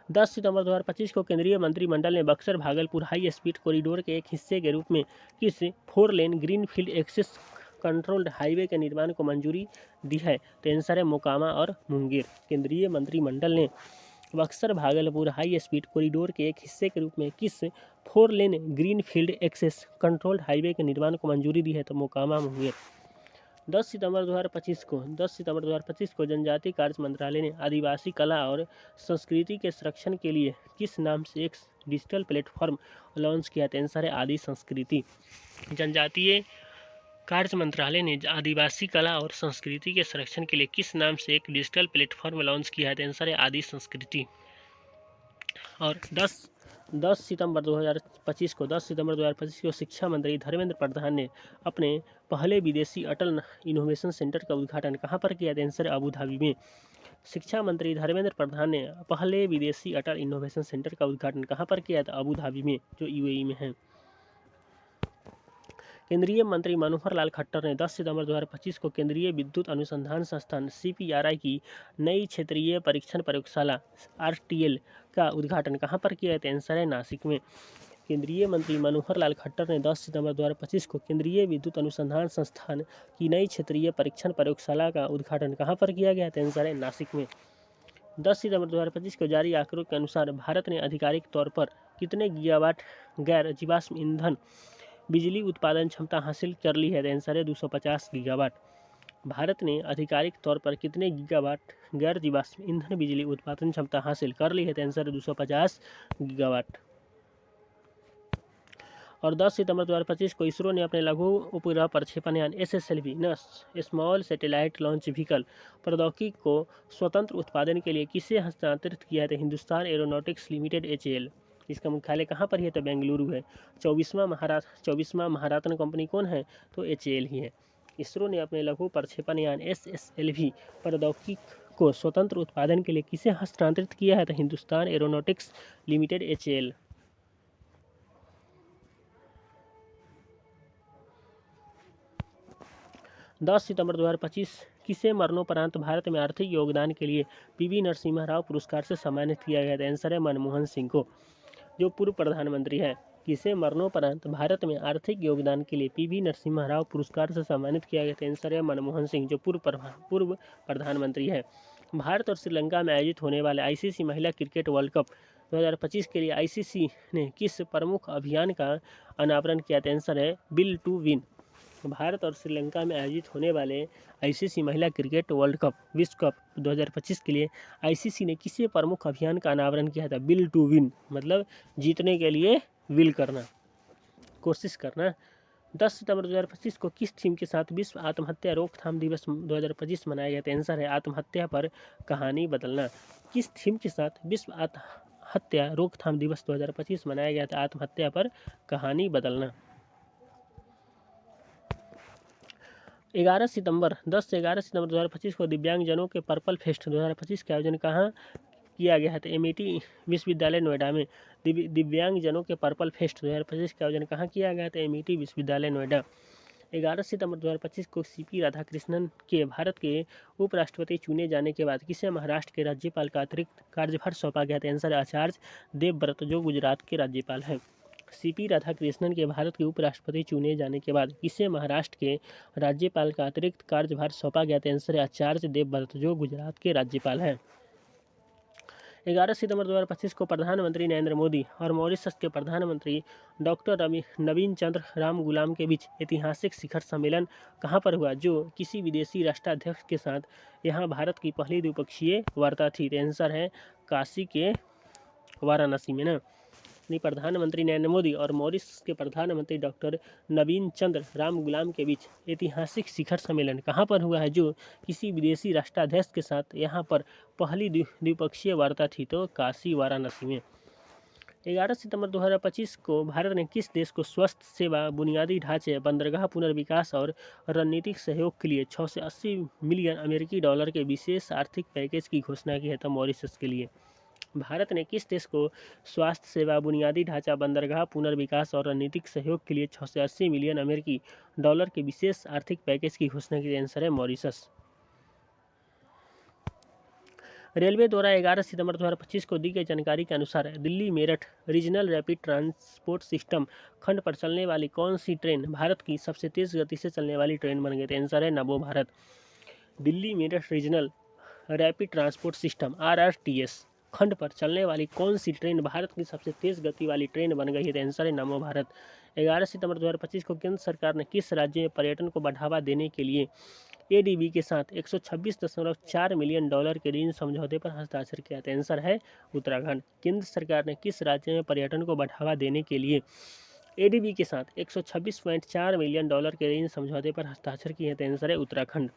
10 सितंबर 2025 को केंद्रीय मंत्रिमंडल ने Buxar Bhagalpur high speed corridor के एक हिस्से के रूप में किस 4 lane greenfield access controlled highway के निर्माण को मंजूरी दी है? तो आंसर है मोकामा और मुंगेर। केंद्रीय मंत्रिमंडल ने Buxar Bhagalpur high speed corridor के एक हिस्से के रूप में किस 4 lane greenfield access controlled highway के निर्माण को मंजूरी दी है? तो मोकामा मुंगेर। 10 सितंबर 2025 को जनजातीय कार्य मंत्रालय ने आदिवासी कला और संस्कृति के संरक्षण के लिए किस नाम से एक डिजिटल प्लेटफॉर्म लॉन्च किया? आंसर है आदि संस्कृति। जनजातीय कार्य मंत्रालय ने आदिवासी कला और संस्कृति के संरक्षण के लिए किस नाम से एक डिजिटल प्लेटफॉर्म लॉन्च किया है? आंसर है आदि संस्कृति। और 10 सितंबर 2025 को शिक्षा मंत्री धर्मेंद्र प्रधान ने अपने पहले विदेशी अटल इनोवेशन सेंटर का उद्घाटन कहाँ पर किया? आंसर है अबू धाबी में। शिक्षा मंत्री धर्मेंद्र प्रधान ने पहले विदेशी अटल इनोवेशन सेंटर का उद्घाटन कहाँ पर किया था? अबू धाबी में, जो UAE में है। केंद्रीय मंत्री मनोहर लाल खट्टर ने 10 सितंबर 2025 को केंद्रीय विद्युत अनुसंधान संस्थान CPRI की नई क्षेत्रीय परीक्षण प्रयोगशाला RTL का उद्घाटन कहाँ पर किया? आंसर है नासिक में। केंद्रीय मंत्री मनोहर लाल खट्टर ने 10 सितंबर 2025 को केंद्रीय विद्युत अनुसंधान संस्थान की नई क्षेत्रीय परीक्षण प्रयोगशाला का उद्घाटन कहाँ पर किया गया? आंसर है नासिक में। 10 सितंबर 2025 को जारी आंकड़ों के अनुसार भारत ने आधिकारिक तौर पर कितने गीगावाट गैर जीवाश्म ईंधन बिजली उत्पादन क्षमता हासिल कर ली है? आंसर है 250 गीगावाट। भारत ने आधिकारिक तौर पर कितने गीगावाट गैर जीवाश्म ईंधन बिजली उत्पादन क्षमता हासिल कर ली है? आंसर है 250 गीगावाट। और 10 सितंबर 2025 को इसरो ने अपने लघु उपग्रह प्रक्षेपण यान SSLV small satellite launch vehicle प्रौद्योगिकी को स्वतंत्र उत्पादन के लिए किसे हस्तांतरित किया है? Hindustan aeronautics limited HAL। इसका मुख्यालय कहाँ पर है? तो बेंगलुरु है। 24वां महारत्न कंपनी कौन है? तो HAL ही है। इसरो ने अपने लघु प्रक्षेपण यान SSLV प्रौद्योगिकी को स्वतंत्र उत्पादन के लिए किसे हस्तांतरित किया है? तो हिंदुस्तान एरोनॉटिक्स लिमिटेड HAL। 10 सितंबर 2025 किसे मरणोपरांत भारत में आर्थिक योगदान के लिए PV नरसिम्हा राव पुरस्कार से सम्मानित किया गया था? आंसर है मनमोहन सिंह को, जो पूर्व प्रधानमंत्री है। किसे मरणोपरांत भारत में आर्थिक योगदान के लिए PV नरसिम्हा राव पुरस्कार से सम्मानित किया गया था? आंसर है मनमोहन सिंह, जो पूर्व प्रधानमंत्री है। भारत और श्रीलंका में आयोजित होने वाले ICC महिला क्रिकेट वर्ल्ड कप 2025 के लिए आईसीसी ने किस प्रमुख अभियान का अनावरण किया? तो आंसर है बिल टू विन। भारत और श्रीलंका में आयोजित होने वाले आईसीसी महिला क्रिकेट वर्ल्ड कप विश्व कप 2025 के लिए आईसीसी ने किसी प्रमुख अभियान का अनावरण किया था? बिल टू विन मतलब जीतने के लिए विल करना, कोशिश करना। 10 सितंबर 2025 को किस थीम के साथ विश्व आत्महत्या रोकथाम दिवस 2025 मनाया गया? आंसर है आत्महत्या पर कहानी बदलना। किस थीम के साथ विश्व आत्महत्या रोकथाम दिवस 2025 मनाया गया था? आत्महत्या पर कहानी बदलना। 10 से 11 सितंबर 2025 को दिव्यांगजनों के पर्पल फेस्ट 2025 का आयोजन कहाँ किया गया है? तो एमिटी विश्वविद्यालय नोएडा में। दिव्यांगजनों के पर्पल फेस्ट 2025 का आयोजन कहाँ किया गया था? एमिटी विश्वविद्यालय नोएडा। 11 सितंबर 2025 को सीपी राधाकृष्णन के भारत के उपराष्ट्रपति चुने जाने के बाद किसे महाराष्ट्र के राज्यपाल का अतिरिक्त कार्यभार सौंपा गया था? आंसर आचार्य देवव्रत जो गुजरात के राज्यपाल हैं। सीपी राधाकृष्णन के भारत के उपराष्ट्रपति चुने जाने के बाद किसे महाराष्ट्र के राज्यपाल का अतिरिक्त कार्यभार सौंपा गया था? आंसर आचार्य देवव्रत जो गुजरात के राज्यपाल हैं। 11 सितंबर 2025 को प्रधानमंत्री नरेंद्र मोदी और मॉरिशस के प्रधानमंत्री डॉक्टर नवीन चंद्र राम गुलाम के बीच ऐतिहासिक शिखर सम्मेलन कहां पर हुआ, जो किसी विदेशी राष्ट्राध्यक्ष के साथ यहां भारत की पहली द्विपक्षीय वार्ता थी? आंसर है काशी के वाराणसी में ना। प्रधानमंत्री नरेंद्र मोदी और मॉरिशस के प्रधानमंत्री डॉक्टर नवीन चंद्र राम गुलाम के बीच ऐतिहासिक शिखर सम्मेलन कहाँ पर हुआ है, जो किसी विदेशी राष्ट्राध्यक्ष के साथ यहाँ पर पहली द्विपक्षीय वार्ता थी? तो काशी वाराणसी में। 11 सितंबर 2025 को भारत ने किस देश को स्वास्थ्य सेवा, बुनियादी ढांचे, बंदरगाह पुनर्विकास और रणनीतिक सहयोग के लिए 680 मिलियन अमेरिकी डॉलर के विशेष आर्थिक पैकेज की घोषणा की है? तो मॉरिशस के लिए। भारत ने किस देश को स्वास्थ्य सेवा, बुनियादी ढांचा, बंदरगाह पुनर्विकास और रणनीतिक सहयोग के लिए 680 मिलियन अमेरिकी डॉलर के विशेष आर्थिक पैकेज की घोषणा की? आंसर है मॉरिशस। रेलवे द्वारा 11 सितंबर 2025 को दी गई जानकारी के अनुसार Delhi Meerut regional rapid transport system खंड पर चलने वाली कौन सी ट्रेन भारत की सबसे तेज गति से चलने वाली ट्रेन बन गई? आंसर है नमो Bharat. Delhi Meerut regional rapid transport system RRTS खंड पर चलने वाली कौन सी ट्रेन भारत की सबसे तेज गति वाली ट्रेन बन गई है? आंसर है नमो भारत। 11 सितंबर 2025 को केंद्र सरकार ने किस राज्य में पर्यटन को बढ़ावा देने के लिए ADB के साथ 126.4 मिलियन डॉलर के ऋण समझौते पर हस्ताक्षर किया था? आंसर है उत्तराखंड। केंद्र सरकार ने किस राज्य में पर्यटन को बढ़ावा देने के लिए ADB के साथ 126.4 मिलियन डॉलर के ऋण समझौते पर हस्ताक्षर किए थे? आंसर है उत्तराखंड।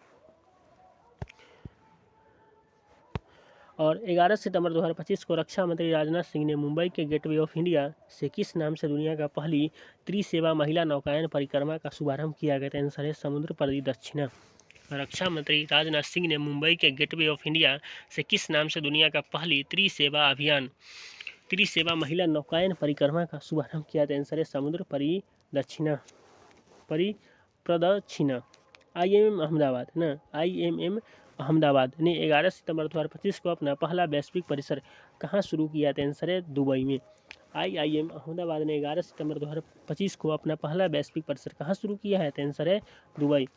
और 11 सितंबर 2025 को रक्षा मंत्री राजनाथ सिंह ने मुंबई के गेटवे ऑफ इंडिया से किस नाम से दुनिया का पहली त्रिसेवा महिला नौकायन परिक्रमा का शुभारंभ किया गया था? आंसर है समुद्र परिदक्षिणा। रक्षा मंत्री राजनाथ सिंह ने मुंबई के गेटवे ऑफ इंडिया से किस नाम से दुनिया का पहली त्रिसेवा महिला नौकायन परिक्रमा का शुभारंभ किया था? आंसर है समुद्र परिदक्षिणा। IMM अहमदाबाद ना, IMM अहमदाबाद ने 11 सितंबर 2025 को अपना पहला वैश्विक परिसर कहाँ शुरू किया था? आंसर है दुबई में। IIM अहमदाबाद ने 11 सितंबर 2025 को अपना पहला वैश्विक परिसर कहाँ शुरू किया है? तो आंसर है दुबई।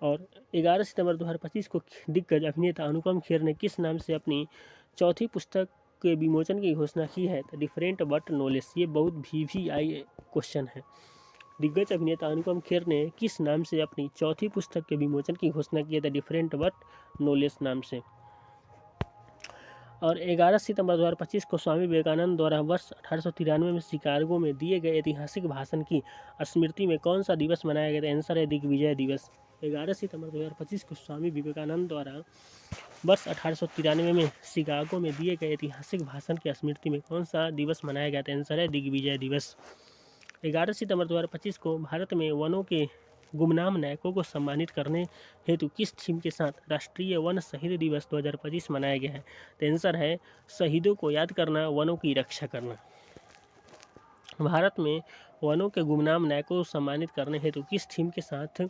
और 11 सितंबर 2025 को दिग्गज अभिनेता अनुपम खेर ने किस नाम से अपनी चौथी पुस्तक के विमोचन की घोषणा की है? तो डिफरेंट बट नो लेस। ये बहुत VVI क्वेश्चन है। दिग्गज अभिनेता अनुपम खेर ने किस नाम से अपनी चौथी पुस्तक के विमोचन की घोषणा की है? डिफरेंट बट नो लेस नाम से। और 11 सितंबर 2025 को स्वामी विवेकानंद द्वारा वर्ष 1893 में शिकागो में दिए गए ऐतिहासिक भाषण की स्मृति में कौन सा दिवस मनाया गया था? आंसर है दिग्विजय दिवस। 11 सितंबर 2025 को स्वामी विवेकानंद द्वारा वर्ष 1893 में शिकागो में दिए गए ऐतिहासिक भाषण की स्मृति में कौन सा दिवस मनाया गया था? आंसर है दिग्विजय दिवस। 11 सितंबर 2025 को भारत में वनों के गुमनाम नायकों को सम्मानित करने हेतु किस थीम के साथ राष्ट्रीय वन शहीद दिवस 2025 मनाया गया है? तो आंसर है शहीदों को याद करना, वनों की रक्षा करना। भारत में वनों के गुमनाम नायकों को सम्मानित करने हेतु किस थीम के साथ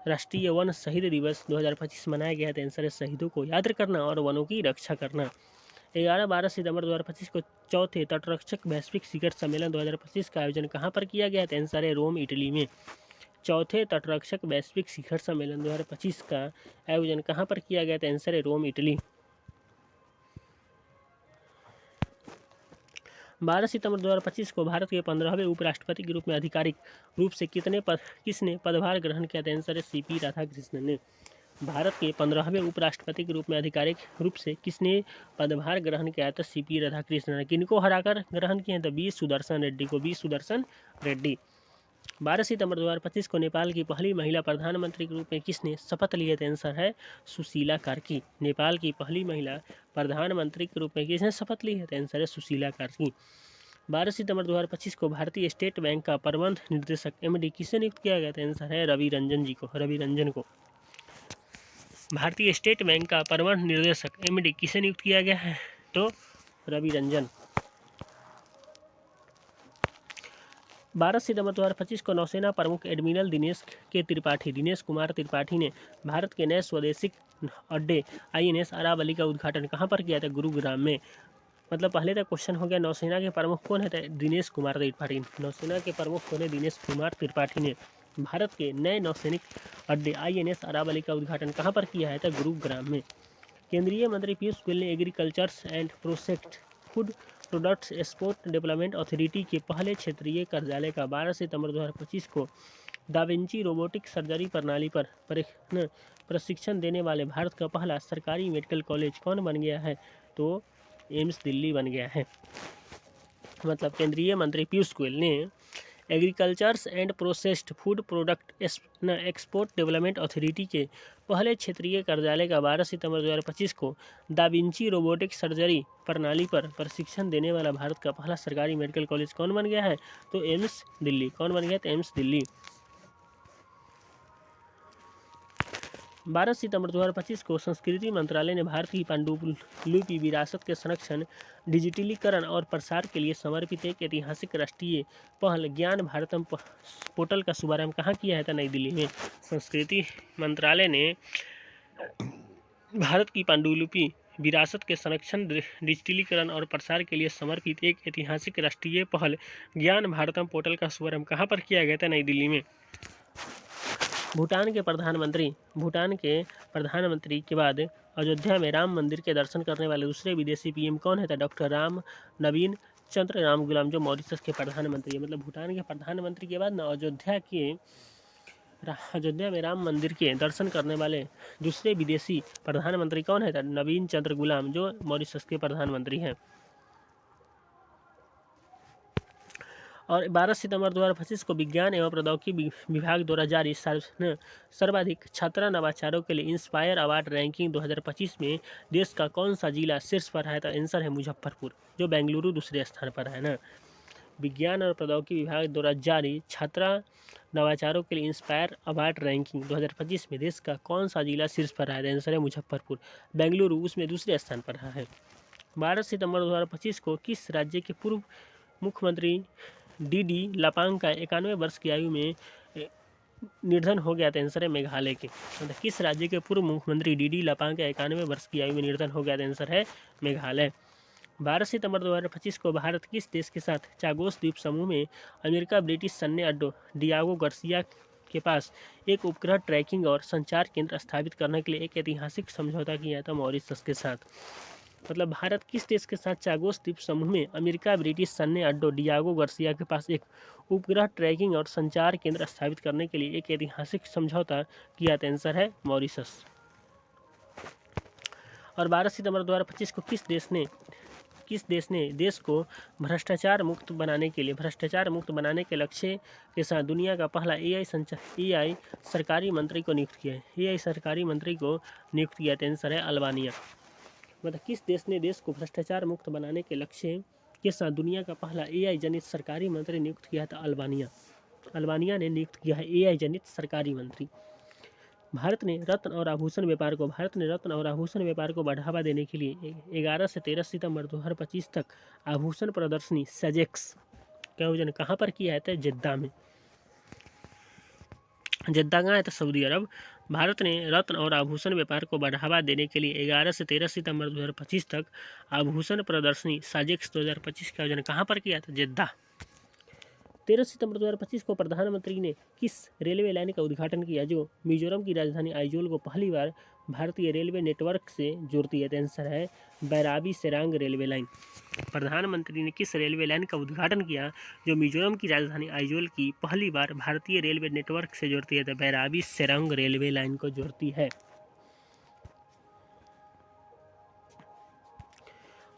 राष्ट्रीय वन शहीद दिवस 2025 मनाया गया है? तो आंसर है शहीदों को याद करना और वनों की रक्षा करना। 11-12 सितंबर 2025 को चौथे तटरक्षक वैश्विक शिखर सम्मेलन 2025 का आयोजन कहाँ पर किया गया था? आंसर है रोम, इटली में। चौथे तटरक्षक वैश्विक शिखर सम्मेलन 2025 का आयोजन कहाँ पर किया गया था? आंसर है रोम, इटली। 12 सितंबर 2025 को भारत के 15वें उपराष्ट्रपति के रूप में आधिकारिक रूप से किसने पदभार ग्रहण किया था? आंसर है सीपी राधाकृष्णन ने। भारत के 15वें उपराष्ट्रपति के रूप में आधिकारिक रूप से किसने पदभार ग्रहण किया था? सीपी राधाकृष्णन ने। किनको हराकर ग्रहण किया था? बी सुदर्शन रेड्डी को। बी सुदर्शन रेड्डी। 12 सितंबर 2025 को नेपाल की पहली महिला प्रधानमंत्री के रूप में किसने शपथ लिए थे? आंसर है सुशीला कार्की। नेपाल की पहली महिला प्रधानमंत्री के रूप में किसने शपथ ली है? आंसर है सुशीला कार्की। 12 सितंबर 2025 को भारतीय स्टेट बैंक का प्रबंध निर्देशक एमडी किसे नियुक्त किया गया था? आंसर है रवि रंजन जी को। रवि रंजन को भारतीय स्टेट बैंक का प्रबंध निर्देशक एमडी किसे नियुक्त किया गया है? तो रवि रंजन। 12 सितंबर 2025 को नौसेना प्रमुख एडमिरल दिनेश कुमार त्रिपाठी ने भारत के नए स्वदेशी अड्डे INS अरावली का उद्घाटन कहाँ पर किया था? गुरुग्राम में। मतलब पहले तक क्वेश्चन हो गया नौसेना के प्रमुख कौन है? दिनेश कुमार त्रिपाठी। नौसेना के प्रमुख कौन है? दिनेश कुमार त्रिपाठी ने भारत के नए नौसैनिक अड्डे INS अरावली का उद्घाटन कहाँ पर किया है? गुरुग्राम में। केंद्रीय मंत्री पीयूष गोयल ने agricultures and processed food products export development authority के पहले क्षेत्रीय कार्यालय का 12 सितंबर 2025 को दा विंची रोबोटिक सर्जरी प्रणाली पर प्रशिक्षण देने वाले भारत का पहला सरकारी मेडिकल कॉलेज कौन बन गया है? तो एम्स दिल्ली बन गया है। मतलब केंद्रीय मंत्री पीयूष गोयल ने agricultures and processed food product export development authority के पहले क्षेत्रीय कार्यालय का 12 सितंबर 2025 को दा विंची रोबोटिक सर्जरी प्रणाली पर प्रशिक्षण देने वाला भारत का पहला सरकारी मेडिकल कॉलेज कौन बन गया है? तो एम्स दिल्ली। कौन बन गया? तो एम्स दिल्ली। 12 सितंबर 2025 को संस्कृति मंत्रालय ने भारत की पांडुलिपि विरासत के संरक्षण, डिजिटलीकरण और प्रसार के लिए समर्पित एक ऐतिहासिक राष्ट्रीय पहल ज्ञान भारतम पोर्टल का शुभारंभ कहाँ किया है? नई दिल्ली में। संस्कृति मंत्रालय ने भारत की पांडुलिपि विरासत के संरक्षण, डिजिटलीकरण और प्रसार के लिए समर्पित एक ऐतिहासिक राष्ट्रीय पहल ज्ञान भारतम पोर्टल का शुभारंभ कहाँ पर किया गया था? नई दिल्ली में। भूटान के प्रधानमंत्री के बाद अयोध्या में राम मंदिर के दर्शन करने वाले दूसरे विदेशी PM कौन है? डॉक्टर नवीन चंद्र राम गुलाम, जो मॉरिशस के प्रधानमंत्री है। मतलब भूटान के प्रधानमंत्री के बाद ना अयोध्या में राम मंदिर के दर्शन करने वाले दूसरे विदेशी प्रधानमंत्री कौन है? नवीन चंद्र गुलाम, जो मॉरिशस के प्रधानमंत्री हैं। और 12 सितंबर 2025 को विज्ञान एवं प्रौद्योगिकी विभाग द्वारा जारी सर्वाधिक छात्रा नवाचारों के लिए इंस्पायर अवार्ड रैंकिंग 2025 में देश का कौन सा जिला शीर्ष पर है? तो आंसर है मुजफ्फरपुर, जो बेंगलुरु दूसरे स्थान पर है ना। विज्ञान और प्रौद्योगिकी विभाग द्वारा जारी छात्रा नवाचारों के लिए इंस्पायर अवार्ड रैंकिंग 2025 में देश का कौन सा जिला शीर्ष पर है? आंसर है मुजफ्फरपुर। बेंगलुरु उसमें दूसरे स्थान पर है। 12 सितंबर 2025 को किस राज्य के पूर्व मुख्यमंत्री DD लापांग का 91 वर्ष की आयु में निधन हो गया था? आंसर है मेघालय के। मतलब किस राज्य के पूर्व मुख्यमंत्री DD लापांग का 91 वर्ष की आयु में निधन हो गया था? आंसर है मेघालय। 12 सितंबर 2025 को भारत किस देश के साथ चागोस द्वीप समूह में अमेरिका ब्रिटिश सैन्य अड्डो डियागो गार्सिया के पास एक उपग्रह ट्रैकिंग और संचार केंद्र स्थापित करने के लिए एक ऐतिहासिक समझौता किया था? मॉरिशस के साथ। मतलब भारत किस देश के साथ चागोस द्वीप समूह में अमेरिका ब्रिटिश सैन्य अड्डो डियागो गार्सिया के पास एक उपग्रह ट्रैकिंग और संचार केंद्र स्थापित करने के लिए एक ऐतिहासिक समझौता किया था? आंसर है मॉरिशस। और 12 सितंबर 2025 को किस देश ने देश को भ्रष्टाचार मुक्त बनाने के लक्ष्य के साथ दुनिया का पहला AI सरकारी मंत्री को नियुक्त किया है? AI सरकारी मंत्री को नियुक्त किया था? आंसर है अल्बानिया। मतलब किस देश ने देश को भ्रष्टाचार मुक्त बनाने के लक्ष्य के साथ दुनिया का पहला AI जनित सरकारी मंत्री नियुक्त किया था? अल्बानिया ने नियुक्त किया है AI जनित सरकारी मंत्री। भारत ने रत्न और आभूषण व्यापार को बढ़ावा देने के लिए 11 से 13 सितंबर 2025 तक आभूषण प्रदर्शनी सजेक्स का आयोजन कहाँ पर किया है? जेद्दा में। जेद्दा कहाँ है? तो सऊदी अरब। भारत ने रत्न और आभूषण व्यापार को बढ़ावा देने के लिए 11 से 13 सितंबर 2025 तक आभूषण प्रदर्शनी साजेक्स 2025 का आयोजन कहाँ पर किया था? जेद्दा। 13 सितंबर 2025 को प्रधानमंत्री ने किस रेलवे लाइन का उद्घाटन किया जो मिजोरम की राजधानी आइजोल को पहली बार भारतीय रेलवे नेटवर्क से जोड़ती है? तो आंसर है बैराबी सेरांग रेलवे लाइन। प्रधानमंत्री ने किस रेलवे लाइन का उद्घाटन किया जो मिजोरम की राजधानी आइजोल की पहली बार भारतीय रेलवे नेटवर्क से जोड़ती है? तो बैराबी सेरांग रेलवे लाइन को जोड़ती है।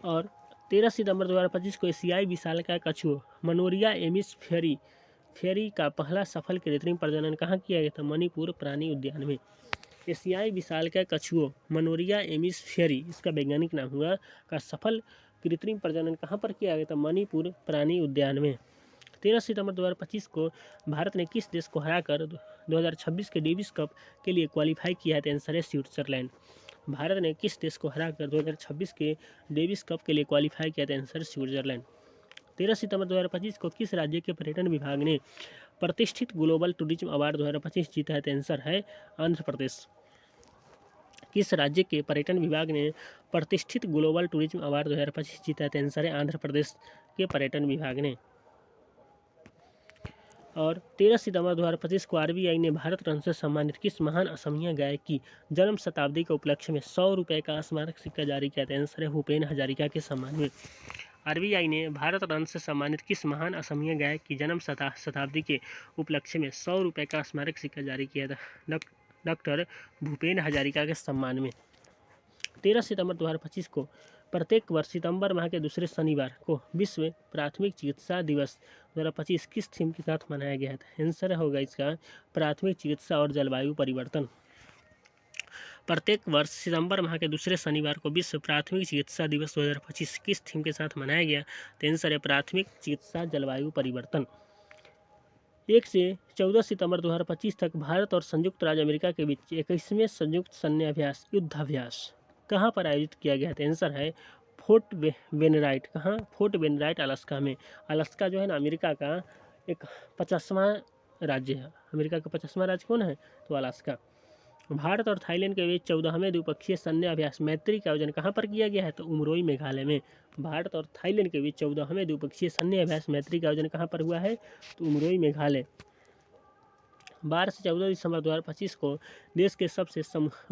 और 13 सितंबर 2025 को एशियाई विशालकाय कछुओं मनोरिया एमिस फेरी का पहला सफल कृत्रिम प्रजनन कहाँ किया गया था? मणिपुर प्राणी उद्यान में। एशियाई विशालकाय कछुओं मनोरिया एमिस फेरी, इसका वैज्ञानिक नाम हुआ, का सफल कृत्रिम प्रजनन कहाँ पर किया गया था? मणिपुर प्राणी उद्यान में। 13 सितंबर 2025 को भारत ने किस देश को हराकर 2026 के डेविस कप के लिए क्वालिफाई किया है? आंसर है स्विट्जरलैंड। भारत ने किस देश को हराकर 2026 के डेविस कप के लिए क्वालिफाई किया था? Answer Switzerland. 13 सितंबर 2025 को किस राज्य के पर्यटन विभाग ने प्रतिष्ठित ग्लोबल टूरिज्म अवार्ड 2025 जीता है? तो आंसर है आंध्र प्रदेश। किस राज्य के पर्यटन विभाग ने प्रतिष्ठित ग्लोबल टूरिज्म अवार्ड 2025 जीता है? तो आंसर है आंध्र प्रदेश के पर्यटन विभाग ने। और 13 सितंबर 2025 को आरबीआई ने भारत रत्न से सम्मानित किस महान असमिया गायक की जन्म शताब्दी के उपलक्ष्य में 100 रुपये का स्मारक सिक्का जारी किया था? आंसर है भूपेन हजारिका के सम्मान में। आरबीआई ने भारत रत्न से सम्मानित किस महान असमिया गायक की जन्म शताब्दी के उपलक्ष्य में 100 रुपये का स्मारक सिक्का जारी किया था? डॉक्टर भूपेन हजारिका के सम्मान में। 13 सितंबर 2025 को प्रत्येक वर्ष सितंबर माह के दूसरे शनिवार को विश्व प्राथमिक चिकित्सा दिवस 2025 किस थीम के साथ मनाया गया था? आंसर होगा इसका प्राथमिक चिकित्सा और जलवायु परिवर्तन। प्रत्येक वर्ष सितंबर माह के दूसरे शनिवार को विश्व प्राथमिक चिकित्सा दिवस 2025 किस थीम के साथ मनाया गया? तो आंसर है प्राथमिक चिकित्सा जलवायु परिवर्तन। 1 से 14 सितंबर 2025 तक भारत और संयुक्त राज्य अमेरिका के बीच 21वें संयुक्त सैन्य अभ्यास युद्धाभ्यास कहाँ पर आयोजित किया गया था? आंसर है फोर्ट वेनराइट। कहाँ? फोर्ट वेनराइट अलास्का में। अलास्का जो है ना अमेरिका का एक 50वां राज्य है। अमेरिका का 50वां राज्य कौन है? तो अलास्का। भारत और थाईलैंड के बीच 14वें द्विपक्षीय सैन्य अभ्यास मैत्री का आयोजन कहाँ पर किया गया है? तो उमरोई मेघालय में। भारत और थाईलैंड के बीच 14वें द्विपक्षीय सैन्य अभ्यास मैत्री का आयोजन कहाँ पर हुआ है? तो उमरोई मेघालय। 12 से 14 दिसंबर 2025 को देश के सबसे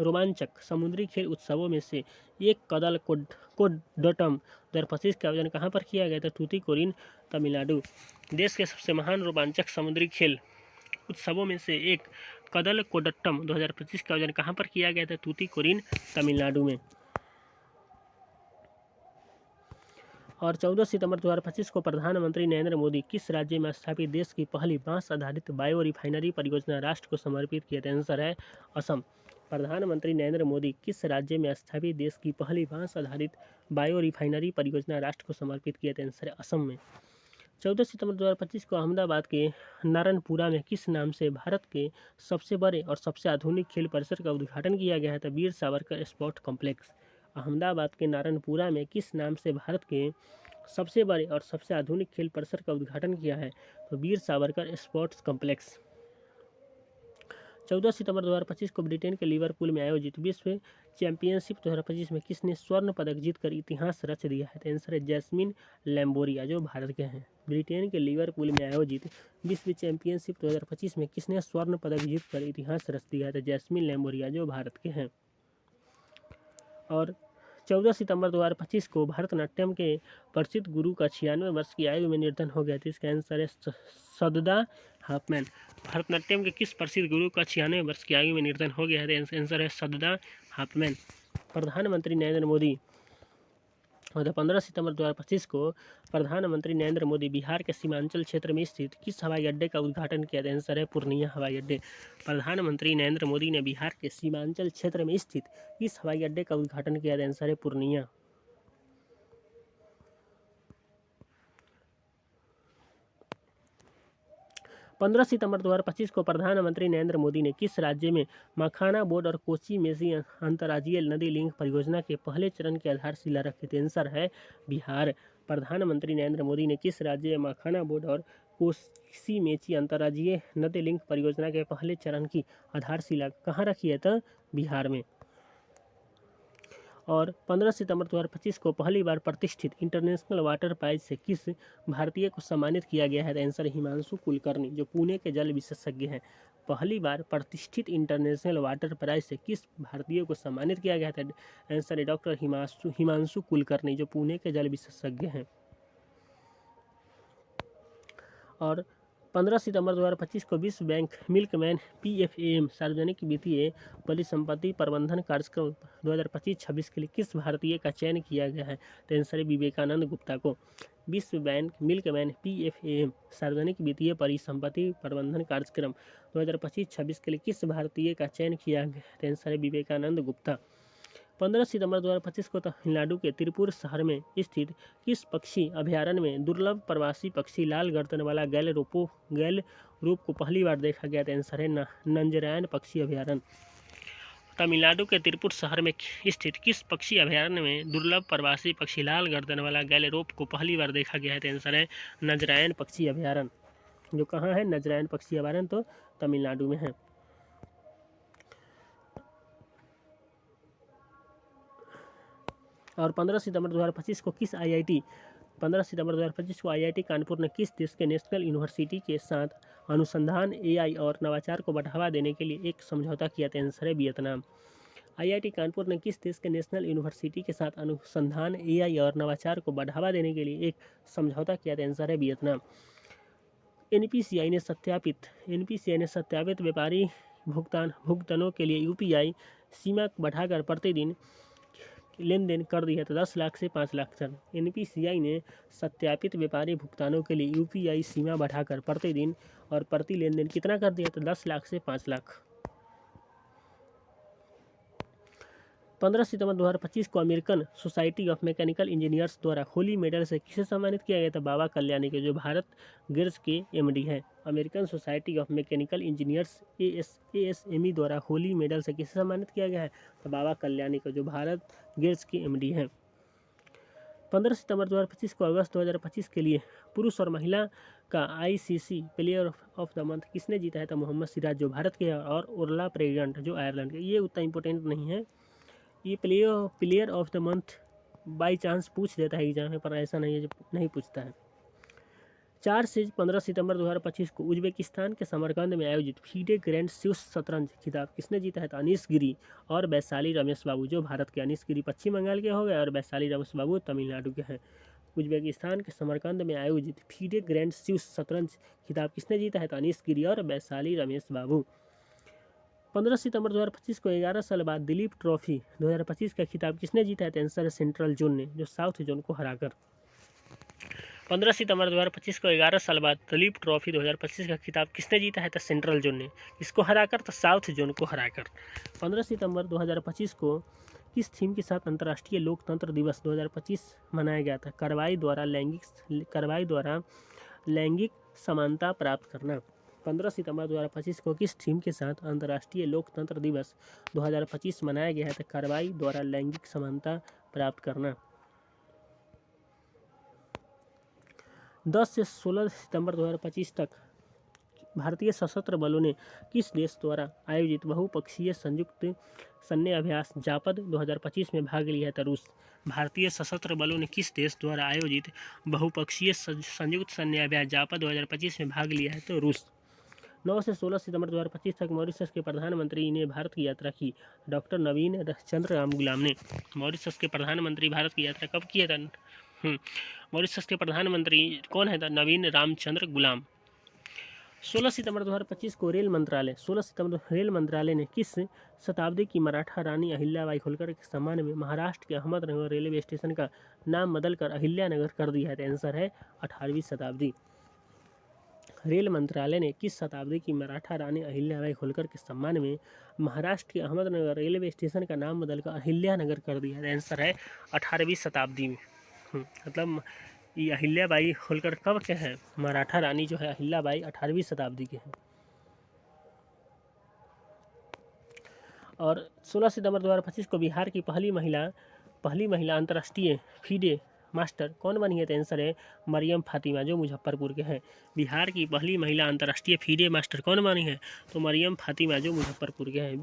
रोमांचक समुद्री खेल उत्सवों में से एक कदल कोड्डटम 2025 का आयोजन कहाँ पर किया गया था? तूतीकोरिन तमिलनाडु। देश के सबसे महान रोमांचक समुद्री खेल उत्सवों में से एक कदल कोड्डटम 2025 का आयोजन कहाँ पर किया गया था? तूतीकोरिन तमिलनाडु में। और 14 सितंबर 2025 को प्रधानमंत्री नरेंद्र मोदी किस राज्य में स्थापित देश की पहली बांस आधारित बायो रिफाइनरी परियोजना राष्ट्र को समर्पित किया था? आंसर है असम। प्रधानमंत्री नरेंद्र मोदी किस राज्य में स्थापित देश की पहली बांस आधारित बायो रिफाइनरी परियोजना राष्ट्र को समर्पित किया था? आंसर है असम में। 14 सितंबर 2025 को अहमदाबाद के नारायणपुरा में किस नाम से भारत के सबसे बड़े और सबसे आधुनिक खेल परिसर का उद्घाटन किया गया था? Veer Savarkar sport complex. अहमदाबाद के नारायणपुरा में किस नाम से भारत के सबसे बड़े और सबसे आधुनिक खेल परिसर का उद्घाटन किया है? तो वीर सावरकर स्पोर्ट्स कॉम्प्लेक्स। 14 सितंबर 2025 को ब्रिटेन के लिवरपूल में आयोजित विश्व चैंपियनशिप 2025 में किसने स्वर्ण पदक जीतकर इतिहास रच दिया है? तो आंसर है जैस्मिन लैम्बोरिया जो भारत के हैं। ब्रिटेन के लिवरपूल में आयोजित विश्व चैंपियनशिप 2025 में किसने स्वर्ण पदक जीतकर इतिहास रच दिया है? तो जैस्मिन लैम्बोरिया जो भारत के हैं। और 14 सितंबर 2025 को भरतनाट्यम के प्रसिद्ध गुरु का 96 वर्ष की आयु में निधन हो गया था। इसका आंसर है सददा हाफमैन। भरतनाट्यम के किस प्रसिद्ध गुरु का 96 वर्ष की आयु में निधन हो गया है? आंसर है सददा हाफमैन। प्रधानमंत्री नरेंद्र मोदी 15 सितंबर 2025 को प्रधानमंत्री नरेंद्र मोदी बिहार के सीमांचल क्षेत्र में स्थित किस हवाई अड्डे का उद्घाटन किया था? आंसर है पूर्णिया हवाई अड्डे। प्रधानमंत्री नरेंद्र मोदी ने बिहार के सीमांचल क्षेत्र में स्थित किस हवाई अड्डे का उद्घाटन किया था? आंसर है पूर्णिया। 15 सितंबर 2025 को प्रधानमंत्री नरेंद्र मोदी ने किस राज्य में मखाना बोर्ड और कोची मेसी अंतर्राज्यीय नदी लिंक परियोजना के पहले चरण की आधारशिला रखी थी? आंसर है बिहार। प्रधानमंत्री नरेंद्र मोदी ने किस राज्य में मखाना बोर्ड और कोसी मेची अंतर्राज्यीय नदी लिंक परियोजना के पहले चरण की आधारशिला कहाँ रखी है? तो बिहार में। और 15 सितंबर 2025 को पहली बार प्रतिष्ठित इंटरनेशनल वाटर प्राइज से किस भारतीय को सम्मानित किया गया है? तो आंसर हिमांशु कुलकर्णी, जो पुणे के जल विशेषज्ञ हैं। पहली बार प्रतिष्ठित इंटरनेशनल वाटर प्राइज से किस भारतीय को सम्मानित किया गया था? आंसर है डॉक्टर हिमांशु कुलकर्णी, जो पुणे के जल विशेषज्ञ हैं। और 15 सितंबर 2025 को विश्व बैंक मिल्कमैन PFAM सार्वजनिक वित्तीय परिसंपत्ति प्रबंधन कार्यक्रम 2025-26 के लिए किस भारतीय का चयन किया गया है? तो आंसर है विवेकानंद गुप्ता को। विश्व बैंक मिल्कमैन PFAM सार्वजनिक वित्तीय परिसंपत्ति प्रबंधन कार्यक्रम 2025-26 के लिए किस भारतीय का चयन किया गया है? तो आंसर है विवेकानंद गुप्ता। 15 सितंबर 2025 को तमिलनाडु के तिरुपुर शहर में स्थित किस पक्षी अभयारण्य में दुर्लभ प्रवासी पक्षी लाल गर्दन वाला गैल रूप को पहली बार देखा गया? आंसर है नंजरायण पक्षी अभयारण्य। तमिलनाडु के तिरुपुर शहर में स्थित किस पक्षी अभयारण्य में दुर्लभ प्रवासी पक्षी लाल गर्दन वाला गैल रूप को पहली बार देखा गया है? आंसर है नजरायण पक्षी अभयारण्य, जो कहाँ है? नजरायण पक्षी अभयारण्य तो तमिलनाडु में है। और 15 सितंबर 2025 को IIT कानपुर ने किस देश के नेशनल यूनिवर्सिटी के साथ अनुसंधान AI और नवाचार को बढ़ावा देने के लिए एक समझौता किया? था आंसर है वियतनाम। IIT कानपुर ने किस देश के नेशनल यूनिवर्सिटी के साथ अनुसंधान AI और नवाचार को बढ़ावा देने के लिए एक समझौता किया? था आंसर है वियतनाम। NPCI ने सत्यापित व्यापारी भुगतानों के लिए UPI सीमा बढ़ाकर प्रतिदिन लेन देन कर दिया था 10 लाख से 5 लाख तक। NPCI ने सत्यापित व्यापारी भुगतानों के लिए UPI सीमा बढ़ाकर प्रतिदिन और प्रति लेन देन कितना कर दिया था? 10 लाख से 5 लाख। 15 सितंबर 2025 को American society of mechanical engineers द्वारा होली मेडल से किसे सम्मानित किया गया था? बाबा कल्याणी के, जो भारत गिर्ज के MD है। American society of mechanical engineers ASME द्वारा होली मेडल से किसे सम्मानित किया गया है? तो बाबा कल्याणी को, जो भारत गिर्ज के MD हैं। 15 सितंबर 2025 को अगस्त 2025 के लिए पुरुष और महिला का ICC player of the month किसने जीता है? तो मोहम्मद सिराज, जो भारत के हैं, और उर्ला प्रेग्रेंट, जो आयरलैंड के। ये उतना इंपॉर्टेंट नहीं है, ये player of the month by chance पूछ देता है एग्जाम में, पर ऐसा नहीं है जो नहीं पूछता है। 4 से 15 सितंबर 2025 को उज्बेकिस्तान के समरकंद में आयोजित फीडे ग्रैंड स्विस शतरंज खिताब किसने जीता है? तो अनीश गिरी और वैशाली रमेश बाबू, जो भारत के। अनीश गिरी पश्चिम बंगाल के हो गए और वैशाली रमेश बाबू तमिलनाडु के हैं। उज्बेकिस्तान के समरकंद में आयोजित फीडे ग्रैंड स्विस शतरंज खिताब किसने जीता है? तो अनीश गिरी और वैशाली रमेश बाबू। 15 सितंबर 2025 को 11 साल बाद दिलीप ट्रॉफी 2025 का खिताब किसने जीता है? तो आंसर है सेंट्रल जोन ने, जो साउथ जोन को हराकर। 15 सितंबर 2025 को 11 साल बाद दिलीप ट्रॉफी 2025 का खिताब किसने जीता है? तो सेंट्रल जोन ने। इसको हराकर तो साउथ जोन को हराकर। 15 सितंबर 2025 को किस थीम के साथ अंतर्राष्ट्रीय लोकतंत्र दिवस 2025 मनाया गया था? कार्रवाई द्वारा लैंगिक समानता प्राप्त करना। 15 सितंबर 2025 को किस थीम के साथ अंतर्राष्ट्रीय लोकतंत्र दिवस 2025 मनाया गया है? तो कार्रवाई द्वारा लैंगिक समानता प्राप्त करना। 10 से 16 सितंबर 2025 तक भारतीय सशस्त्र बलों ने किस देश द्वारा आयोजित बहुपक्षीय संयुक्त सैन्य अभ्यास जापद 2025 में भाग लिया है? तो रूस। भारतीय सशस्त्र बलों ने किस देश द्वारा आयोजित बहुपक्षीय संयुक्त सैन्य अभ्यास जापद 2025 में भाग लिया है? तो रूस। 9 से 16 सितंबर 2025 तक मॉरिशस के प्रधानमंत्री ने भारत की यात्रा की। डॉक्टर नवीन चंद्र राम गुलाम ने। मॉरिशस के प्रधानमंत्री भारत की यात्रा कब किया था? मॉरिशस के प्रधानमंत्री कौन है? नवीन रामचंद्र गुलाम। 16 सितंबर 2025 को रेल मंत्रालय ने किस शताब्दी की मराठा रानी अहिल्याबाई होलकर के सम्मान में महाराष्ट्र के अहमदनगर रेलवे स्टेशन का नाम बदलकर अहिल्यानगर कर दिया है? आंसर है 18वीं शताब्दी। रेल मंत्रालय ने किस शताब्दी की मराठा रानी अहिल्याबाई होलकर के सम्मान में महाराष्ट्र के अहमदनगर रेलवे स्टेशन का नाम बदलकर अहिल्यानगर कर दिया है? आंसर है 18वीं शताब्दी में। मतलब ये अहिल्याबाई होलकर कब के हैं? मराठा रानी जो है अहिल्याबाई 18वीं शताब्दी के हैं। और 16 सितंबर 2025 को बिहार की पहली महिला अंतर्राष्ट्रीय फीडे मास्टर कौन बनी है? तो आंसर है मरियम फातिमा, जो मुजफ्फरपुर के हैं। बिहार की पहली महिला अंतर्राष्ट्रीय फीडे मास्टर कौन बनी है? तो मरियम फातिमा, जो मुजफ्फरपुर के हैं।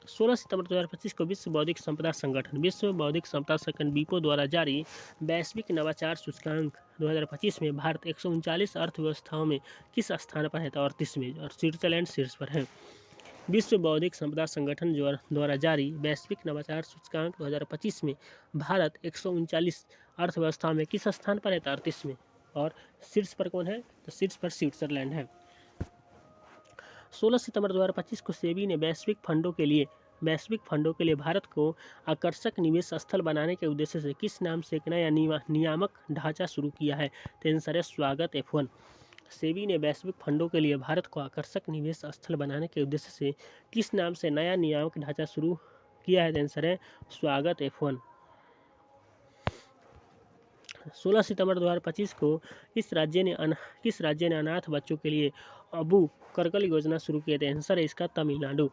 16 सितंबर 2025 को विश्व बौद्धिक संपदा संगठन विपो द्वारा जारी वैश्विक नवाचार सूचकांक 2025 में भारत 139 अर्थव्यवस्थाओं में किस स्थान पर है? तो 38वें, और स्विट्जरलैंड शीर्ष पर है। विश्व बौद्धिक संपदा संगठन द्वारा जारी वैश्विक नवाचार सूचकांक 2025 में भारत 139 अर्थव्यवस्थाओं में किस स्थान पर है? तो 38वें, और शीर्ष पर कौन है? तो शीर्ष पर स्विट्जरलैंड है। 16 सितंबर 2025 को सेबी ने वैश्विक फंडों के लिए भारत को आकर्षक निवेश स्थल बनाने के उद्देश्य से किस नाम से एक नया नियामक ढांचा शुरू किया है? तो आंसर है स्वागत F1। सेबी ने वैश्विक फंडों के लिए भारत को आकर्षक निवेश स्थल बनाने के उद्देश्य से किस नाम से नया नियामक ढांचा शुरू किया है? तो आंसर है स्वागत F1। 16 सितंबर 2025 को किस राज्य ने अनाथ बच्चों के लिए अबू करंगल योजना शुरू की है? तो आंसर है इसका तमिलनाडु।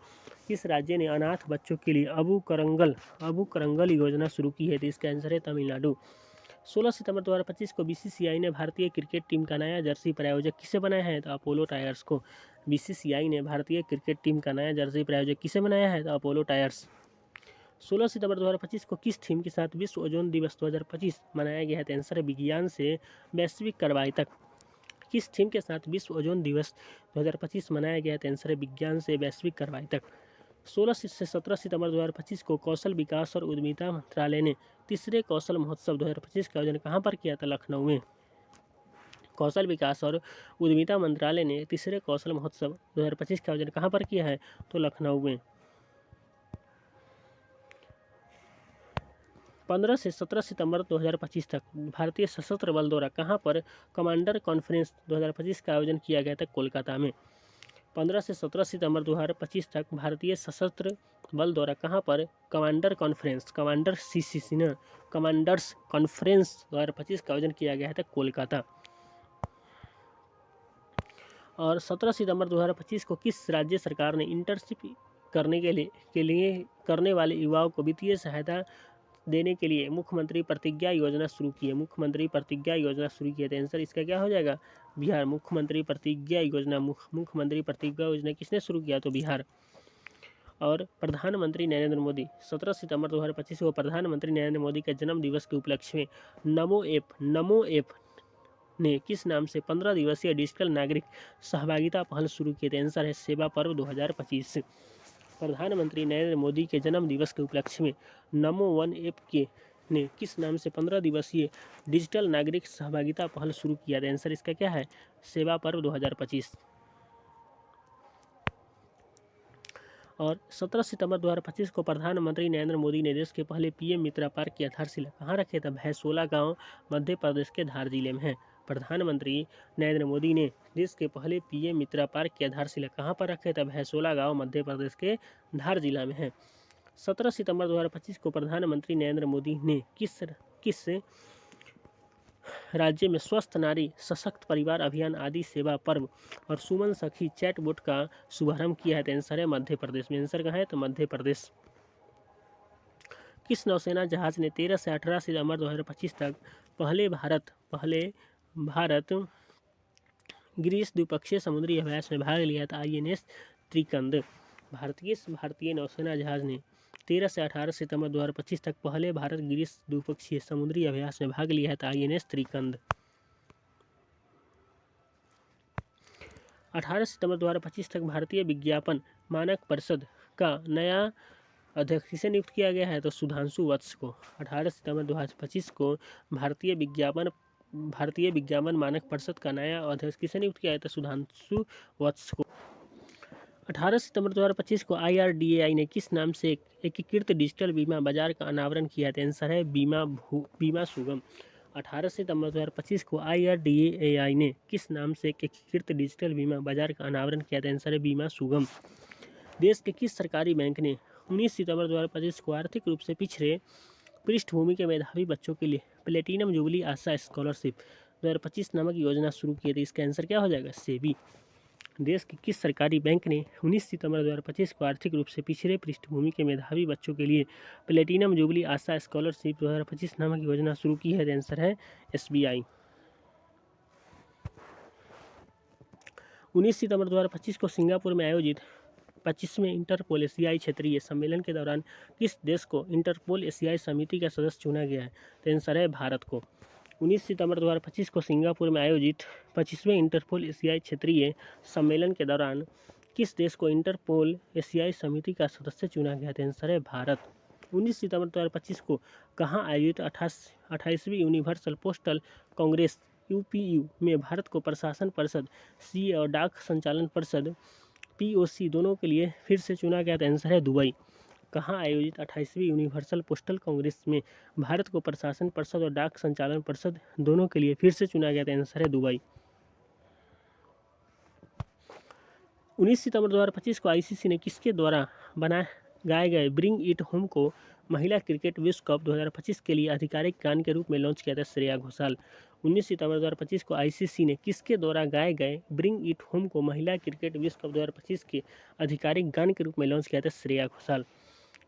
किस राज्य ने अनाथ बच्चों के लिए अबू करंगल योजना शुरू की है? तो इसका आंसर है तमिलनाडु। 16 सितंबर 2025 को बीसीसीआई ने भारतीय क्रिकेट टीम का नया जर्सी प्रायोजक किसे बनाया है? तो अपोलो टायर्स को। बीसीसीआई ने भारतीय क्रिकेट टीम का नया जर्सी प्रायोजक किसे बनाया है? तो अपोलो टायर्स। 16 सितंबर 2025 को किस थीम के साथ विश्व ओजोन दिवस 2025 मनाया गया है? तो आंसर है विज्ञान से वैश्विक कार्रवाई तक। किस थीम के साथ विश्व ओजोन दिवस 2025 मनाया गया है? तो आंसर है विज्ञान से वैश्विक कार्रवाई तक। 16 से 17 सितंबर 2025 को कौशल विकास और उद्यमिता मंत्रालय ने तीसरे कौशल महोत्सव 2025 का आयोजन कहाँ पर किया था? लखनऊ में। कौशल विकास और उद्यमिता मंत्रालय ने तीसरे कौशल महोत्सव 2025 का आयोजन कहाँ पर किया है? तो लखनऊ में। 15 से 17 सितंबर 2025 तक भारतीय सशस्त्र बल द्वारा कहाँ पर कमांडर कॉन्फ्रेंस 2025 का आयोजन किया गया था? कोलकाता में। 15 से 17 सितंबर 2025 तक भारतीय सशस्त्र बल द्वारा कहाँ पर कमांडर्स कॉन्फ्रेंस 2025 का आयोजन किया गया था? कोलकाता। और 17 सितंबर 2025 को किस राज्य सरकार ने इंटर्नशिप करने वाले युवाओं को वित्तीय सहायता देने के लिए मुख्यमंत्री प्रतिज्ञा योजना शुरू की है? मुख्यमंत्री प्रतिज्ञा योजना शुरू की है। तो आंसर इसका क्या हो जाएगा? बिहार। मुख्यमंत्री प्रतिज्ञा योजना किसने शुरू किया? तो बिहार। और प्रधानमंत्री नरेंद्र मोदी 17 सितंबर 2025 को प्रधानमंत्री नरेंद्र मोदी के जन्म दिवस के उपलक्ष्य में नमो ऐप ने किस नाम से 15 दिवसीय डिजिटल नागरिक सहभागिता पहल शुरू की? तो आंसर है सेवा पर्व 2025। प्रधानमंत्री नरेंद्र मोदी के जन्म दिवस के उपलक्ष्य में नमो वन ऐप ने किस नाम से 15 दिवसीय डिजिटल नागरिक सहभागिता पहल शुरू किया? था आंसर इसका क्या है? सेवा पर्व 2025। और 17 सितंबर 2025 को प्रधानमंत्री नरेंद्र मोदी ने देश के पहले पीएम मित्रा पार्क की आधारशिला कहाँ रखे? था भैंसोला गांव मध्य प्रदेश के धार जिले में है। प्रधानमंत्री नरेंद्र मोदी ने देश के पहले पीएम मित्रा पार्क की आधारशिला कहाँ पर रखे? था भैंसोला गांव मध्य प्रदेश के धार जिला में है। 17 सितंबर 2025 को प्रधानमंत्री नरेंद्र मोदी ने किस राज्य में स्वस्थ नारी सशक्त परिवार अभियान आदि सेवा पर्व और सुमन सखी चैटबोट का शुभारंभ किया है? तो आंसर है मध्य प्रदेश में। आंसर कहाँ है? तो मध्य प्रदेश। किस नौसेना जहाज ने 13 से 18 सितंबर 2025 तक पहले भारत ग्रीस द्विपक्षीय समुद्री अभ्यास में भाग लिया था? INS त्रिकंद। भारतीय नौसेना जहाज ने 13 से 18 सितंबर 2025 तक पहले भारत ग्रीस द्विपक्षीय समुद्री अभ्यास में भाग लिया था? INS त्रिकंद। 18 सितंबर 2025 तक भारतीय विज्ञापन मानक परिषद का नया अध्यक्ष किसे नियुक्त किया गया है? तो सुधांशु वत्स को। 18 सितंबर 2025 को भारतीय विज्ञापन मानक परिषद का नया अध्यक्ष किसे नियुक्त किया है? तो सुधांशु वत्स को। 18 सितंबर 2025 को IRDAI ने किस नाम से एक एकीकृत डिजिटल बीमा बाजार का अनावरण किया है? आंसर है बीमा सुगम। 18 सितंबर 2025 को IRDAI ने किस नाम से एक एकीकृत डिजिटल बीमा बाजार का अनावरण किया था? आंसर है बीमा सुगम। देश के किस सरकारी बैंक ने 19 सितंबर 2025 को आर्थिक रूप से पिछड़े पृष्ठभूमि के मेधावी बच्चों के लिए प्लेटिनम जुबली आशा स्कॉलरशिप 2025 नामक योजना शुरू की थी? इसका आंसर क्या हो जाएगा? सेबी। देश के किस सरकारी बैंक ने 19 सितंबर 2025 को आर्थिक रूप से पिछड़े पृष्ठभूमि के मेधावी बच्चों के लिए प्लेटिनम जुबली आशा स्कॉलरशिप 2025 नामक योजना शुरू की है? आंसर है SBI। 19 सितंबर 2025 को सिंगापुर में आयोजित 25वें इंटरपोल एशियाई क्षेत्रीय सम्मेलन के दौरान किस देश को इंटरपोल एशियाई समिति का सदस्य चुना गया है? तो आंसर है भारत को। 19 सितंबर 2025 को सिंगापुर में आयोजित 25वें इंटरपोल एशियाई क्षेत्रीय सम्मेलन के दौरान किस देश को इंटरपोल एशियाई समिति का सदस्य चुना गया? तो आंसर है भारत। 19 सितंबर 2025 को कहाँ आयोजित 28वीं यूनिवर्सल पोस्टल कांग्रेस UPU में भारत को प्रशासन परिषद CA और डाक संचालन परिषद POC दोनों के लिए फिर से चुना गया? तो आंसर है दुबई। कहाँ आयोजित 28वीं यूनिवर्सल पोस्टल कांग्रेस में भारत को प्रशासन परिषद और डाक संचालन परिषद दोनों के लिए फिर से चुना गया? तो आंसर है दुबई। 19 सितंबर 2025 को ICC ने किसके द्वारा गाए गए ब्रिंग इट होम को महिला क्रिकेट विश्व कप 2025 के लिए आधिकारिक गान के रूप में लॉन्च किया था? श्रेया घोषाल। 19 सितंबर 2025 को ICC ने किसके द्वारा गाए गए ब्रिंग इट होम को महिला क्रिकेट विश्व कप 2025 के आधिकारिक गान के रूप में लॉन्च किया था? श्रेया घोषाल।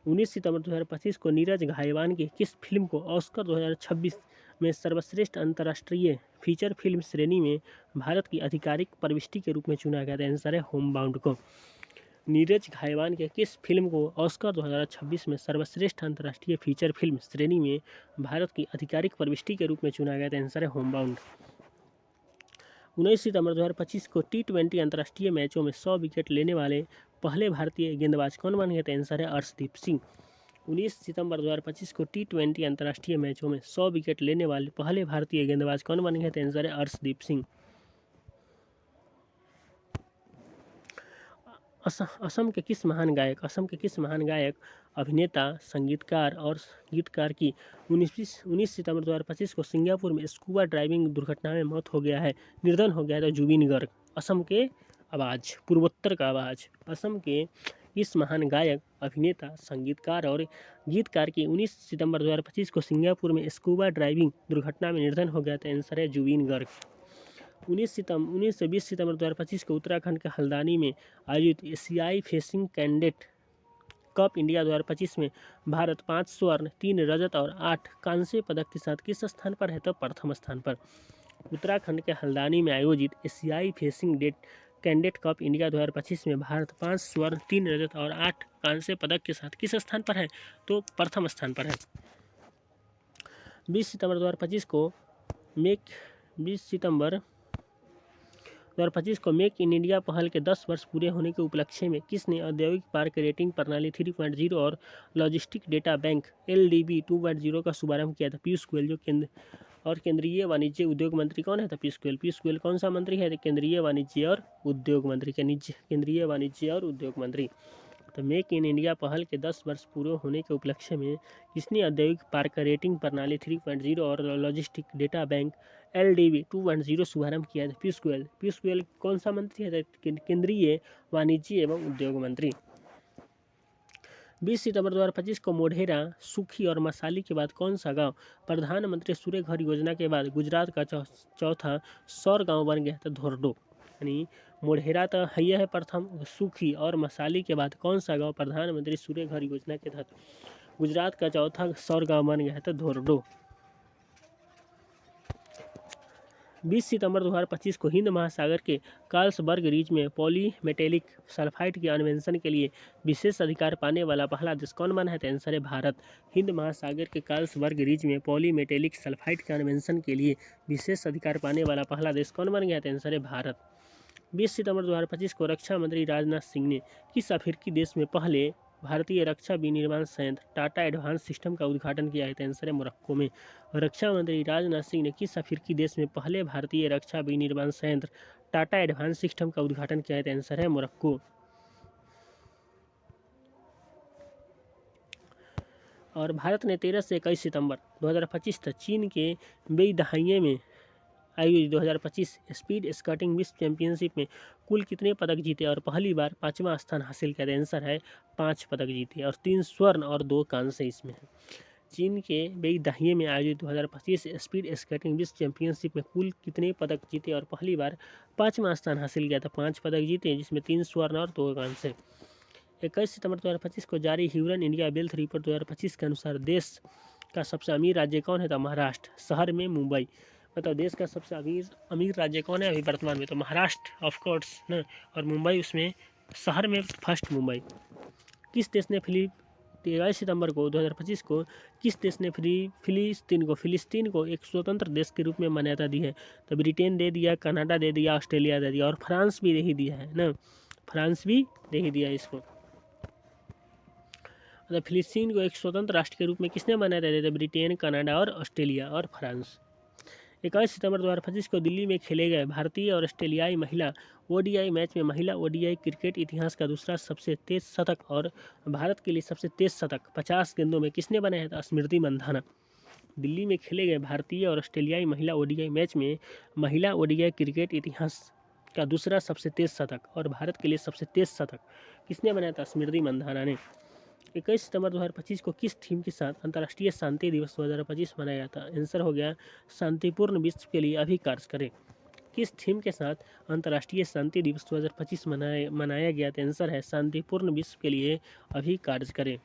19 सितंबर 2025 को नीरज घायवान की किस फिल्म को ऑस्कर 2026 में सर्वश्रेष्ठ अंतर्राष्ट्रीय फीचर फिल्म श्रेणी में भारत की आधिकारिक प्रविष्टि के रूप में चुना गया था? आंसर है होमबाउंड को। नीरज घायवान के किस फिल्म को ऑस्कर 2026 में सर्वश्रेष्ठ अंतर्राष्ट्रीय फीचर फिल्म श्रेणी में भारत की आधिकारिक प्रविष्टि के रूप में चुना गया था? आंसर है होमबाउंड। 19 सितंबर 2025 को T20 अंतर्राष्ट्रीय मैचों में 100 विकेट लेने वाले पहले भारतीय गेंदबाज कौन बन गए थे? आंसर है अर्शदीप सिंह। 19 सितंबर 2025 को T20 अंतर्राष्ट्रीय मैचों में 100 विकेट लेने वाले पहले भारतीय गेंदबाज कौन बन गए थे? आंसर है अर्शदीप सिंह। असम के किस महान गायक अभिनेता संगीतकार और गीतकार की 19 सितंबर 2025 को सिंगापुर में स्कूबा ड्राइविंग दुर्घटना में मौत हो गया है, निधन हो गया था? जुबिन गर्ग। असम के आवाज़, पूर्वोत्तर का आवाज़। असम के इस महान गायक अभिनेता संगीतकार और गीतकार की 19 सितंबर 2025 को सिंगापुर में स्कूबा ड्राइविंग दुर्घटना में निधन हो गया था? आंसर है जुबिन गर्ग। 19 से 20 सितंबर 2025 को उत्तराखंड के हल्द्वानी में आयोजित एशियाई फेसिंग कैंडेट कप इंडिया 2025 में भारत 5 स्वर्ण 3 रजत और 8 कांस्य पदक के साथ किस स्थान पर है? तो प्रथम स्थान पर। उत्तराखंड के हल्द्वानी में आयोजित एशियाई फेसिंग कैंडेट कप इंडिया 2025 में भारत 5 स्वर्ण 3 रजत और 8 कांस्य पदक के साथ किस स्थान पर है? तो प्रथम स्थान पर है। 20 सितंबर 2025 को मेक इन इंडिया पहल के 10 वर्ष पूरे होने के उपलक्ष्य में किसने औद्योगिक पार्क रेटिंग प्रणाली 3.0 और लॉजिस्टिक डेटा बैंक LDB 2.0 का शुभारंभ किया था? पीयूष गोयल। जो केंद्रीय वाणिज्य उद्योग मंत्री कौन है? तो पीयूष गोयल। पीयूष गोयल कौन सा मंत्री है? केंद्रीय वाणिज्य और उद्योग मंत्री। तो मेक इन इंडिया पहल के 10 वर्ष पूरे होने के उपलक्ष्य में किसने औद्योगिक पार्क रेटिंग प्रणाली 3.0 और लॉजिस्टिक डेटा बैंक LDB 2.0 शुभारंभ किया था? पीयूष गोयल। पीयूष गोयल कौन सा मंत्री है? केंद्रीय वाणिज्य एवं उद्योग मंत्री। 20 सितंबर 2025 को मोढेरा, सुखी और मसाली के बाद कौन सा गांव प्रधानमंत्री सूर्य घर योजना के बाद गुजरात का चौथा सौर गांव बन गया था? धोरडो। यानी मोढेरा तो है प्रथम, सुखी और मसाली के बाद कौन सा गांव प्रधानमंत्री सूर्य घर योजना के तहत गुजरात का चौथा सौर गांव बन गया था? धोरडो। 20 सितंबर 2025 को हिंद महासागर के कार्लसबर्ग रीज में पॉलीमेटेलिक सल्फाइड के अन्वेषण के लिए विशेष अधिकार पाने वाला पहला देश कौन बना है? तो आंसर है भारत। हिंद महासागर के कार्लसबर्ग रीज में पॉलीमेटेलिक सल्फाइड के अन्वेषण के लिए विशेष अधिकार पाने वाला पहला देश कौन बन गया? तो आंसर है भारत। 20 सितंबर 2025 को रक्षा मंत्री राजनाथ सिंह ने किस अफ्रीकी देश में पहले भारतीय रक्षा विनिर्माण संयंत्र टाटा एडवांस सिस्टम का उद्घाटन किया है? तो आंसर है मोरक्को में। रक्षा मंत्री राजनाथ सिंह ने किस अफ्रीकी देश में पहले भारतीय रक्षा विनिर्माण संयंत्र टाटा एडवांस सिस्टम का उद्घाटन किया है? तो आंसर है मोरक्को। और भारत ने 13 से 21 सितंबर 2025 तक चीन के बेईदहाइये में आयोजित 2025 स्पीड स्केटिंग विश्व चैंपियनशिप में कुल कितने पदक जीते और पहली बार 5वां स्थान हासिल किया? आंसर है 5 पदक जीते और 3 स्वर्ण और 2 कांस्य इसमें है। चीन के बेई दहिये में आयोजित 2025 स्पीड स्केटिंग विश्व चैंपियनशिप में कुल कितने पदक जीते और पहली बार 5वां स्थान हासिल किया था? 5 पदक जीते, जिसमें 3 स्वर्ण और 2 कांस्य। 21 सितंबर 2025 को जारी ह्यूरन इंडिया वेल्थ रिपोर्ट 2025 के अनुसार देश का सबसे अमीर राज्य कौन है? तो महाराष्ट्र। शहर में मुंबई। मतलब देश का सबसे अमीर राज्य कौन है अभी वर्तमान में? तो महाराष्ट्र ऑफ कोर्स ना, और मुंबई उसमें शहर में फर्स्ट मुंबई। किस देश ने 23 सितंबर को 2025 को किस देश ने फिलिस्तीन को एक स्वतंत्र देश के रूप में मान्यता दी है? तो ब्रिटेन दे दिया, कनाडा दे दिया, ऑस्ट्रेलिया दे दिया और फ्रांस भी दे ही दिया है ना, फ्रांस भी दे ही दिया इसको। मतलब फिलिस्तीन को एक स्वतंत्र राष्ट्र के रूप में किसने मान्यता दी? ब्रिटेन, कनाडा और ऑस्ट्रेलिया और फ्रांस। 21 सितंबर 2025 को दिल्ली में खेले गए भारतीय और ऑस्ट्रेलियाई महिला ओडीआई मैच में महिला ओडीआई क्रिकेट इतिहास का दूसरा सबसे तेज शतक और भारत के लिए सबसे तेज शतक 50 गेंदों में किसने बनाया था? स्मृति मंधाना। दिल्ली में खेले गए भारतीय और ऑस्ट्रेलियाई महिला ओडीआई मैच में महिला ओडीआई क्रिकेट इतिहास का दूसरा सबसे तेज शतक और भारत के लिए सबसे तेज शतक किसने बनाया था? स्मृति मंधाना ने। 21 सितंबर 2025 को किस थीम के साथ अंतर्राष्ट्रीय शांति दिवस 2025 मनाया जाता? आंसर हो गया शांतिपूर्ण विश्व के लिए अभी कार्य करें। किस थीम के साथ अंतर्राष्ट्रीय शांति दिवस 2025 मनाया गया? तो आंसर है शांतिपूर्ण विश्व के लिए अभी कार्य करें।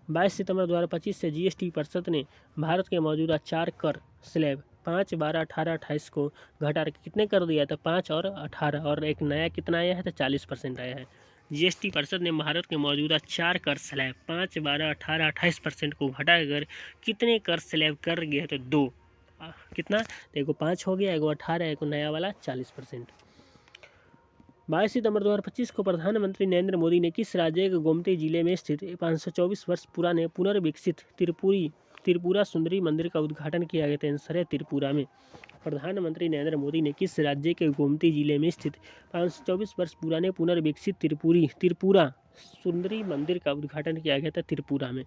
22 सितंबर 2025 से जीएसटी परिषद ने भारत के मौजूदा 4 कर स्लैब 5, 12, 18, 28 को घटा कर कितने कर दिया था? 5 और 18, और एक नया कितना आया है? तो 40% आया है। जीएसटी परिषद ने भारत के मौजूदा 4 कर स्लैब 5, 12, 18, 28% को घटाकर कितने कर स्लैब कर गया है? तो 2। कितना? तो एगो 5 हो गया, एगो 18, एगो नया वाला 40%। 22 सितंबर 2025 को प्रधानमंत्री नरेंद्र मोदी ने किस राज्य के गोमती जिले में स्थित 524 वर्ष पुराने पुनर्विकसित त्रिपुरा सुंदरी मंदिर का उद्घाटन किया गया था? आंसर है त्रिपुरा में। प्रधानमंत्री नरेंद्र मोदी ने किस राज्य के गोमती जिले में स्थित 524 वर्ष पुराने पुनर्विकसित त्रिपुरा सुंदरी मंदिर का उद्घाटन किया गया था? त्रिपुरा में।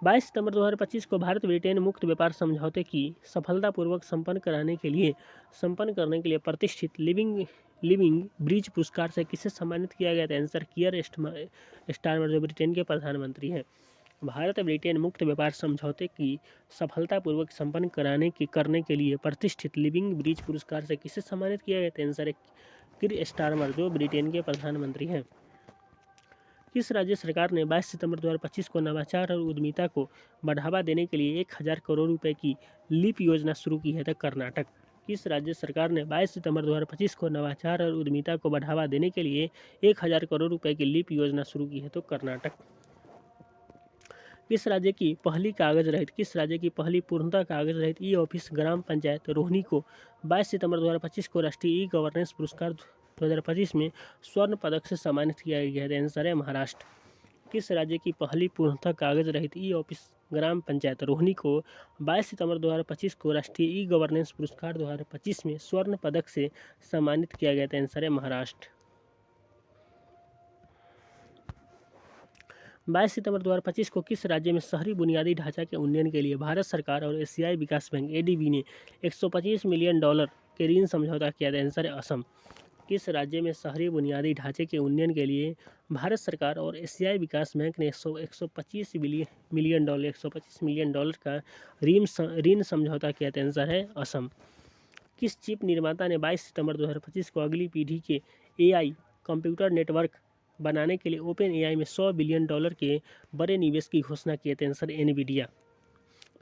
22 सितंबर 2025 को भारत ब्रिटेन मुक्त व्यापार समझौते की सफलतापूर्वक संपन्न करने के लिए प्रतिष्ठित लिविंग ब्रिज पुरस्कार से किसे सम्मानित किया गया था? आंसर कियर स्टारमर, जो ब्रिटेन के प्रधानमंत्री हैं। भारत ब्रिटेन मुक्त व्यापार समझौते की सफलतापूर्वक संपन्न करने के लिए प्रतिष्ठित लिविंग ब्रिज पुरस्कार से किसे सम्मानित किया गया था? आंसर है कियर स्टारमर, जो ब्रिटेन के प्रधानमंत्री हैं। किस राज्य सरकार ने 22 सितंबर 2025 को नवाचार और उद्यमिता को बढ़ावा देने के लिए 1000 करोड़ रुपए की लीप योजना शुरू की है? तो कर्नाटक। किस राज्य सरकार ने 22 सितंबर 2025 को नवाचार और उद्यमिता को बढ़ावा देने के लिए 1000 करोड़ रुपए की लीप योजना शुरू की है? तो कर्नाटक। किस राज्य की पहली पूर्णतः कागज रहित ई ऑफिस ग्राम पंचायत रोहिणी को 22 सितंबर 2025 को राष्ट्रीय ई गवर्नेंस पुरस्कार 2025 में स्वर्ण पदक से सम्मानित किया गया है? आंसर है महाराष्ट्र। किस राज्य की पहली पूर्णतः कागज रहित ई ऑफिस ग्राम पंचायत रोहिणी को 22 सितंबर 2025 को राष्ट्रीय ई गवर्नेंस पुरस्कार 2025 में स्वर्ण पदक से सम्मानित किया गया था? आंसर है महाराष्ट्र। 22 सितंबर 2025 को किस राज्य में शहरी बुनियादी ढांचा के उन्नयन के लिए भारत सरकार और एशियाई विकास बैंक एडीबी ने $125 मिलियन के ऋण समझौता किया था? आंसर है असम। किस राज्य में शहरी बुनियादी ढांचे के उन्नयन के लिए भारत सरकार और एशियाई विकास बैंक ने $125 मिलियन का ऋण समझौता किया था? आंसर है असम। किस चिप निर्माता ने 22 सितंबर 2025 को अगली पीढ़ी के एआई कंप्यूटर नेटवर्क बनाने के लिए ओपन एआई में $100 बिलियन के बड़े निवेश की घोषणा की थी? Answer Nvidia.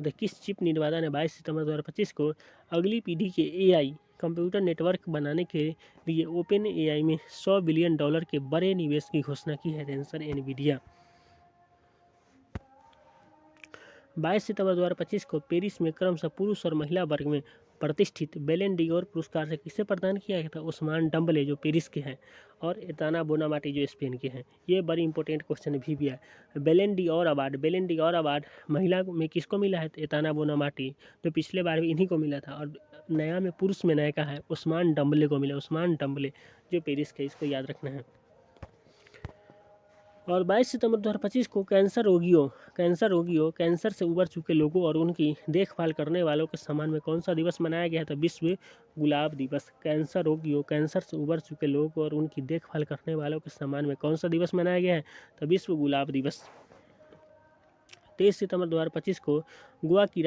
तो किस चिप निर्माता ने 22 सितंबर 2025 को अगली पीढ़ी के एआई कंप्यूटर नेटवर्क बनाने के लिए ओपन एआई में $100 बिलियन के बड़े निवेश की घोषणा की है? Answer Nvidia. 22 सितंबर 2025 को पेरिस में क्रमशः पुरुष और महिला वर्ग में प्रतिष्ठित बैलन डी'ओर पुरस्कार से किसे प्रदान किया गया था? उस्मान डम्बले, जो पेरिस के हैं, और एताना बोनामाटी, जो स्पेन के हैं। ये बड़ी इंपॉर्टेंट क्वेश्चन भी है। बैलन डी'ओर अवार्ड महिला में किसको मिला है? एताना बोनामाटी, जो पिछले बार भी इन्हीं को मिला था। और नया में पुरुष में नया का है उस्मान डम्बले को मिला, उस्मान डम्बले, जो पेरिस के, इसको याद रखना है। और 22 सितंबर 2025 को कैंसर से उबर चुके लोगों और उनकी देखभाल करने वालों के सम्मान में कौन सा दिवस मनाया गया है? तो विश्व गुलाब दिवस। कैंसर से उबर चुके लोगों और उनकी देखभाल करने वालों के सम्मान में कौन सा दिवस मनाया गया है? तो विश्व गुलाब दिवस। 23 सितंबर 2025 को गोवा की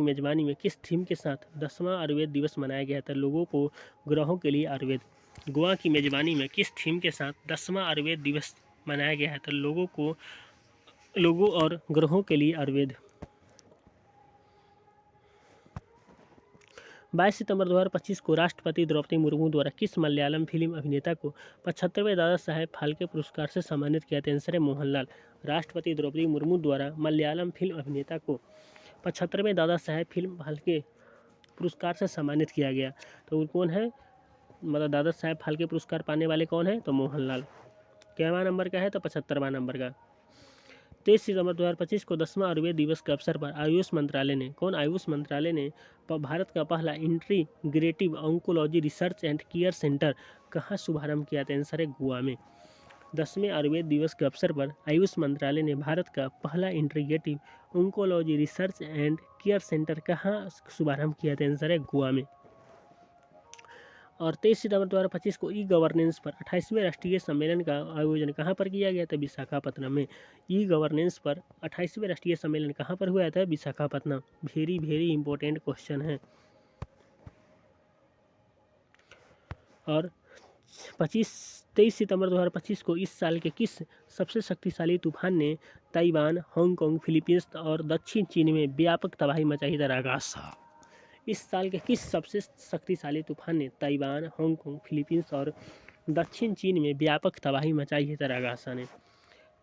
मेजबानी में किस थीम के साथ 10वां आयुर्वेद दिवस मनाया गया था? लोगों को ग्रहों के लिए आयुर्वेद। गोवा की मेजबानी में किस थीम के साथ 10वां आयुर्वेद दिवस मनाया गया है? तो लोगों और ग्रहों के लिए आयुर्वेद। 22 सितंबर 2025 को राष्ट्रपति द्रौपदी मुर्मू द्वारा किस मलयालम फिल्म अभिनेता को 75वें दादा साहेब फाल्के पुरस्कार से सम्मानित किया था? आंसर है मोहनलाल। राष्ट्रपति द्रौपदी मुर्मू द्वारा मलयालम फिल्म अभिनेता को 75वें दादा साहेब फिल्म फाल्के पुरस्कार से सम्मानित किया गया। तो कौन है, मतलब दादा साहेब फाल्के पुरस्कार पाने वाले कौन है? तो मोहनलाल। कैवा नंबर का है? तो 75वां नंबर का। 23 सितंबर 2025 को 10वां आयुर्वेद दिवस के अवसर पर आयुष मंत्रालय ने भारत का पहला integrative oncology research and care centre कहाँ शुभारंभ किया था? आंसर है गोवा में। 10वें आयुर्वेद दिवस के अवसर पर आयुष मंत्रालय ने भारत का पहला integrative oncology research and care centre कहाँ शुभारंभ किया था? आंसर है गोवा में। और 23 सितंबर 2025 को ई गवर्नेंस पर 28वें राष्ट्रीय सम्मेलन का आयोजन कहाँ पर किया गया था? विशाखापत्तनम में। ई गवर्नेंस पर 28वें राष्ट्रीय सम्मेलन कहाँ पर हुआ था? Visakhapatnam. Very very important question है। और 23 सितंबर 2025 को इस साल के किस सबसे शक्तिशाली तूफान ने ताइवान, हांगकांग, फिलीपींस और दक्षिण चीन में व्यापक तबाही मचाई? रागासा। इस साल के किस सबसे शक्तिशाली तूफान ने ताइवान, हांगकांग, फिलीपींस और दक्षिण चीन में व्यापक तबाही मचाई है? रागासा ने।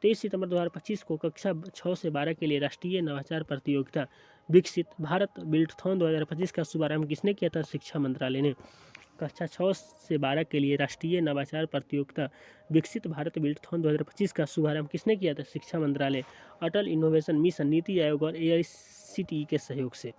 23 सितंबर 2025 को कक्षा 6 से 12 के लिए राष्ट्रीय नवाचार प्रतियोगिता विकसित भारत बिल्डथॉन 2025 का शुभारंभ किसने किया था? शिक्षा मंत्रालय ने। कक्षा 6 से 12 के लिए राष्ट्रीय नवाचार प्रतियोगिता विकसित भारत बिल्डथॉन 2025 का शुभारंभ किसने किया था? शिक्षा मंत्रालय, अटल इनोवेशन मिशन, नीति आयोग और AICTE के सहयोग से।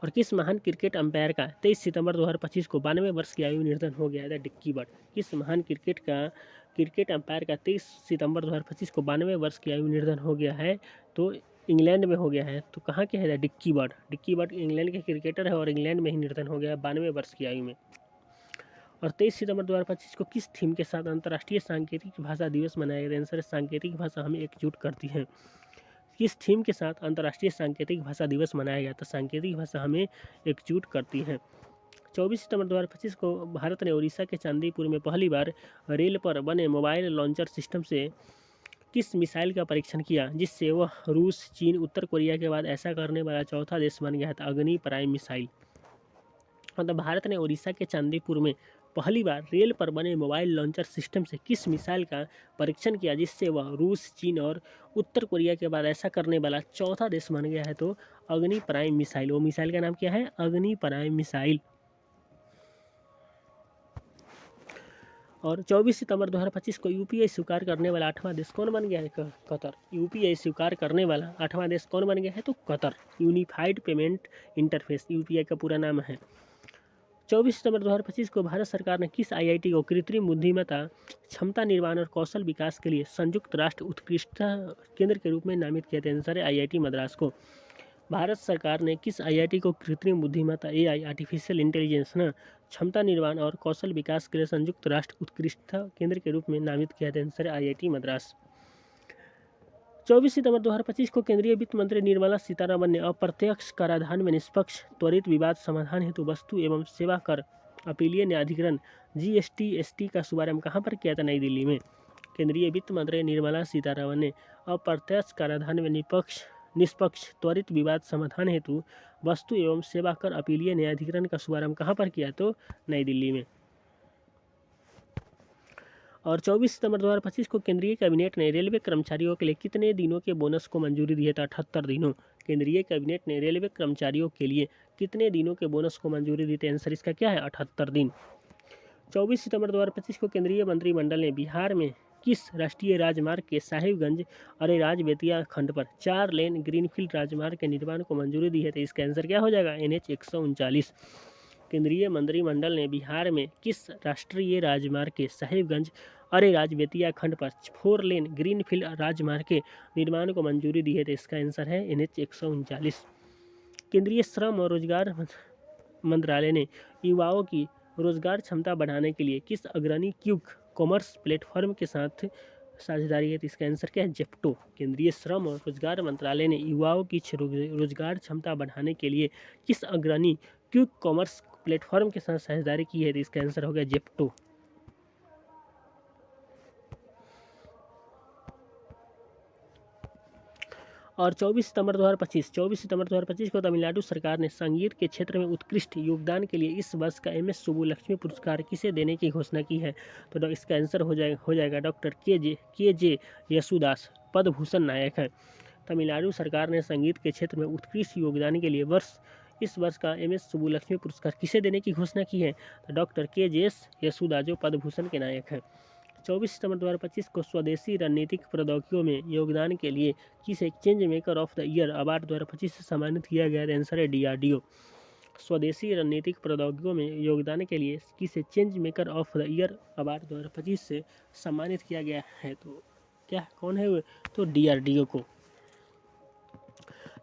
और किस महान क्रिकेट अंपायर का 23 सितंबर 2025 को 92 वर्ष की आयु निधन हो गया था? Dickie Bird. किस महान क्रिकेट अंपायर का 23 सितंबर 2025 को 92 वर्ष की आयु निधन हो गया है? तो इंग्लैंड में हो गया है। तो कहाँ के है? डिक्की बर्ड इंग्लैंड के क्रिकेटर है और इंग्लैंड में ही निधन हो गया है 92 वर्ष की आयु में। और 23 सितंबर 2025 को किस थीम के साथ अंतर्राष्ट्रीय सांकेतिक भाषा दिवस मनाया गया? आंसर है सांकेतिक भाषा हमें एकजुट करती है। किस थीम के साथ अंतर्राष्ट्रीय सांकेतिक भाषा दिवस मनाया गया? तो सांकेतिक भाषा हमें एकजुट करती है। 24 सितंबर 2025 को भारत ने उड़ीसा के चांदीपुर में पहली बार रेल पर बने मोबाइल लॉन्चर सिस्टम से किस मिसाइल का परीक्षण किया, जिससे वह रूस, चीन, उत्तर कोरिया के बाद ऐसा करने वाला चौथा देश बन गया था? अग्नि प्राइम मिसाइल। मतलब भारत ने उड़ीसा के चांदीपुर में पहली बार रेल पर बने मोबाइल लॉन्चर सिस्टम से किस मिसाइल का परीक्षण किया, जिससे वह रूस, चीन और उत्तर कोरिया के बाद ऐसा करने वाला चौथा देश बन गया है? तो अग्नि प्राइम मिसाइल। वो मिसाइल का नाम क्या है? अग्नि प्राइम मिसाइल। और 24 सितंबर 2025 को UPI स्वीकार करने वाला 8वां देश कौन बन गया है? कतर। UPI स्वीकार करने वाला 8वां देश कौन बन गया है? तो Qatar. Unified payment interface UPI का पूरा नाम है। 24 सितंबर 2025 को भारत सरकार ने किस IIT को कृत्रिम बुद्धिमत्ता, क्षमता निर्माण और कौशल विकास के लिए संयुक्त राष्ट्र उत्कृष्टता केंद्र के रूप में नामित किया था? आंसर है IIT मद्रास को। भारत सरकार ने किस IIT को कृत्रिम बुद्धिमत्ता AI आर्टिफिशियल इंटेलिजेंस क्षमता निर्माण और कौशल विकास के लिए संयुक्त राष्ट्र उत्कृष्टता केंद्र के रूप में नामित किया था? आंसर है IIT मद्रास। 24 सितंबर 2025 को केंद्रीय वित्त मंत्री निर्मला सीतारमण ने अप्रत्यक्ष कराधान में निष्पक्ष त्वरित विवाद समाधान हेतु वस्तु एवं सेवा कर अपीलीय न्यायाधिकरण GST का शुभारंभ कहाँ पर किया था? नई दिल्ली में। केंद्रीय वित्त मंत्री निर्मला सीतारमण ने अप्रत्यक्ष कराधान में निष्पक्ष त्वरित विवाद समाधान हेतु वस्तु एवं सेवा कर अपीलीय न्यायाधिकरण का शुभारंभ कहाँ पर किया? तो नई दिल्ली में। और 24 सितंबर 2025 को केंद्रीय कैबिनेट ने रेलवे कर्मचारियों के लिए कितने दिनों के बोनस को मंजूरी दी है? 78 दिनों। केंद्रीय कैबिनेट ने रेलवे कर्मचारियों के लिए कितने दिनों के बोनस को मंजूरी दी थी? आंसर इसका क्या है? 78 दिन। 24 सितंबर 2025 को केंद्रीय मंत्रिमंडल ने बिहार में किस राष्ट्रीय राजमार्ग के साहिबगंज अरेराज बेतिया खंड पर 4 लेन ग्रीनफील्ड राजमार्ग के निर्माण को मंजूरी दी है? तो इसका आंसर क्या हो जाएगा? NH 139। केंद्रीय मंत्रिमंडल ने बिहार में किस राष्ट्रीय राजमार्ग के साहिबगंज अरेराज बेतिया खंड पर 4 लेन ग्रीनफील्ड राजमार्ग के निर्माण को मंजूरी दी है? तो इसका आंसर है NH 139। केंद्रीय श्रम और रोजगार मंत्रालय ने युवाओं की रोजगार क्षमता बढ़ाने के लिए किस अग्रणी क्विक कॉमर्स प्लेटफॉर्म के साथ साझेदारी है? तो इसका आंसर क्या है? जेप्टो। केंद्रीय श्रम और रोजगार मंत्रालय ने युवाओं की रोजगार क्षमता बढ़ाने के लिए किस अग्रणी क्विक कॉमर्स प्लेटफॉर्म के साथ साझेदारी की है? तो इसका आंसर हो गया जेप्टो। और 24 सितंबर 2025 को तमिलनाडु सरकार ने संगीत के क्षेत्र में उत्कृष्ट योगदान के लिए इस वर्ष का MS सुब्बुलक्ष्मी पुरस्कार किसे देने की घोषणा की है? तो इसका आंसर हो जाएगा डॉक्टर के जे यसुदास, पद्म भूषण नायक है। तमिलनाडु सरकार ने संगीत के क्षेत्र में उत्कृष्ट योगदान के लिए इस वर्ष का MS सुब्बुलक्ष्मी पुरस्कार किसे देने की घोषणा की है? तो डॉक्टर के यसुदास जो पद्म भूषण के नायक हैं। 24 सितंबर 2025 को स्वदेशी रणनीतिक प्रौद्योगिकियों में योगदान के लिए किसे change maker of the year award 2025 से सम्मानित किया गया? आंसर है DRDO। स्वदेशी रणनीतिक प्रौद्योगिकियों में योगदान के लिए किसे change maker of the year award 2025 से सम्मानित किया गया है? तो क्या कौन है वो? तो DRDO को।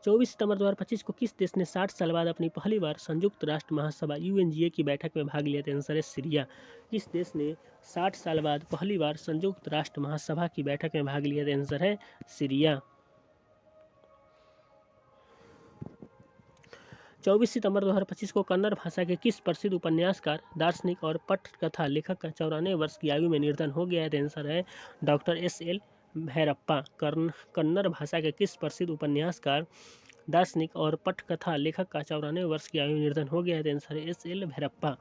24 सितंबर 2025 को किस देश ने 60 साल बाद अपनी पहली बार संयुक्त राष्ट्र महासभा UNGA की बैठक में भाग लिया? आंसर है सीरिया। किस देश ने 60 साल बाद पहली बार संयुक्त राष्ट्र महासभा की बैठक में भाग लिया? आंसर है सीरिया। 24 सितंबर 2025 को कन्नड़ भाषा के किस प्रसिद्ध उपन्यासकार, दार्शनिक और पटकथा लेखक का 94 वर्ष की आयु में निधन हो गया है? आंसर है डॉक्टर SL भैरप्पा। कन्नड़ भाषा के किस प्रसिद्ध उपन्यासकार, दार्शनिक और पटकथा लेखक का 94 वर्ष की आयु में निधन हो गया है? आंसर है SL भैरप्पा।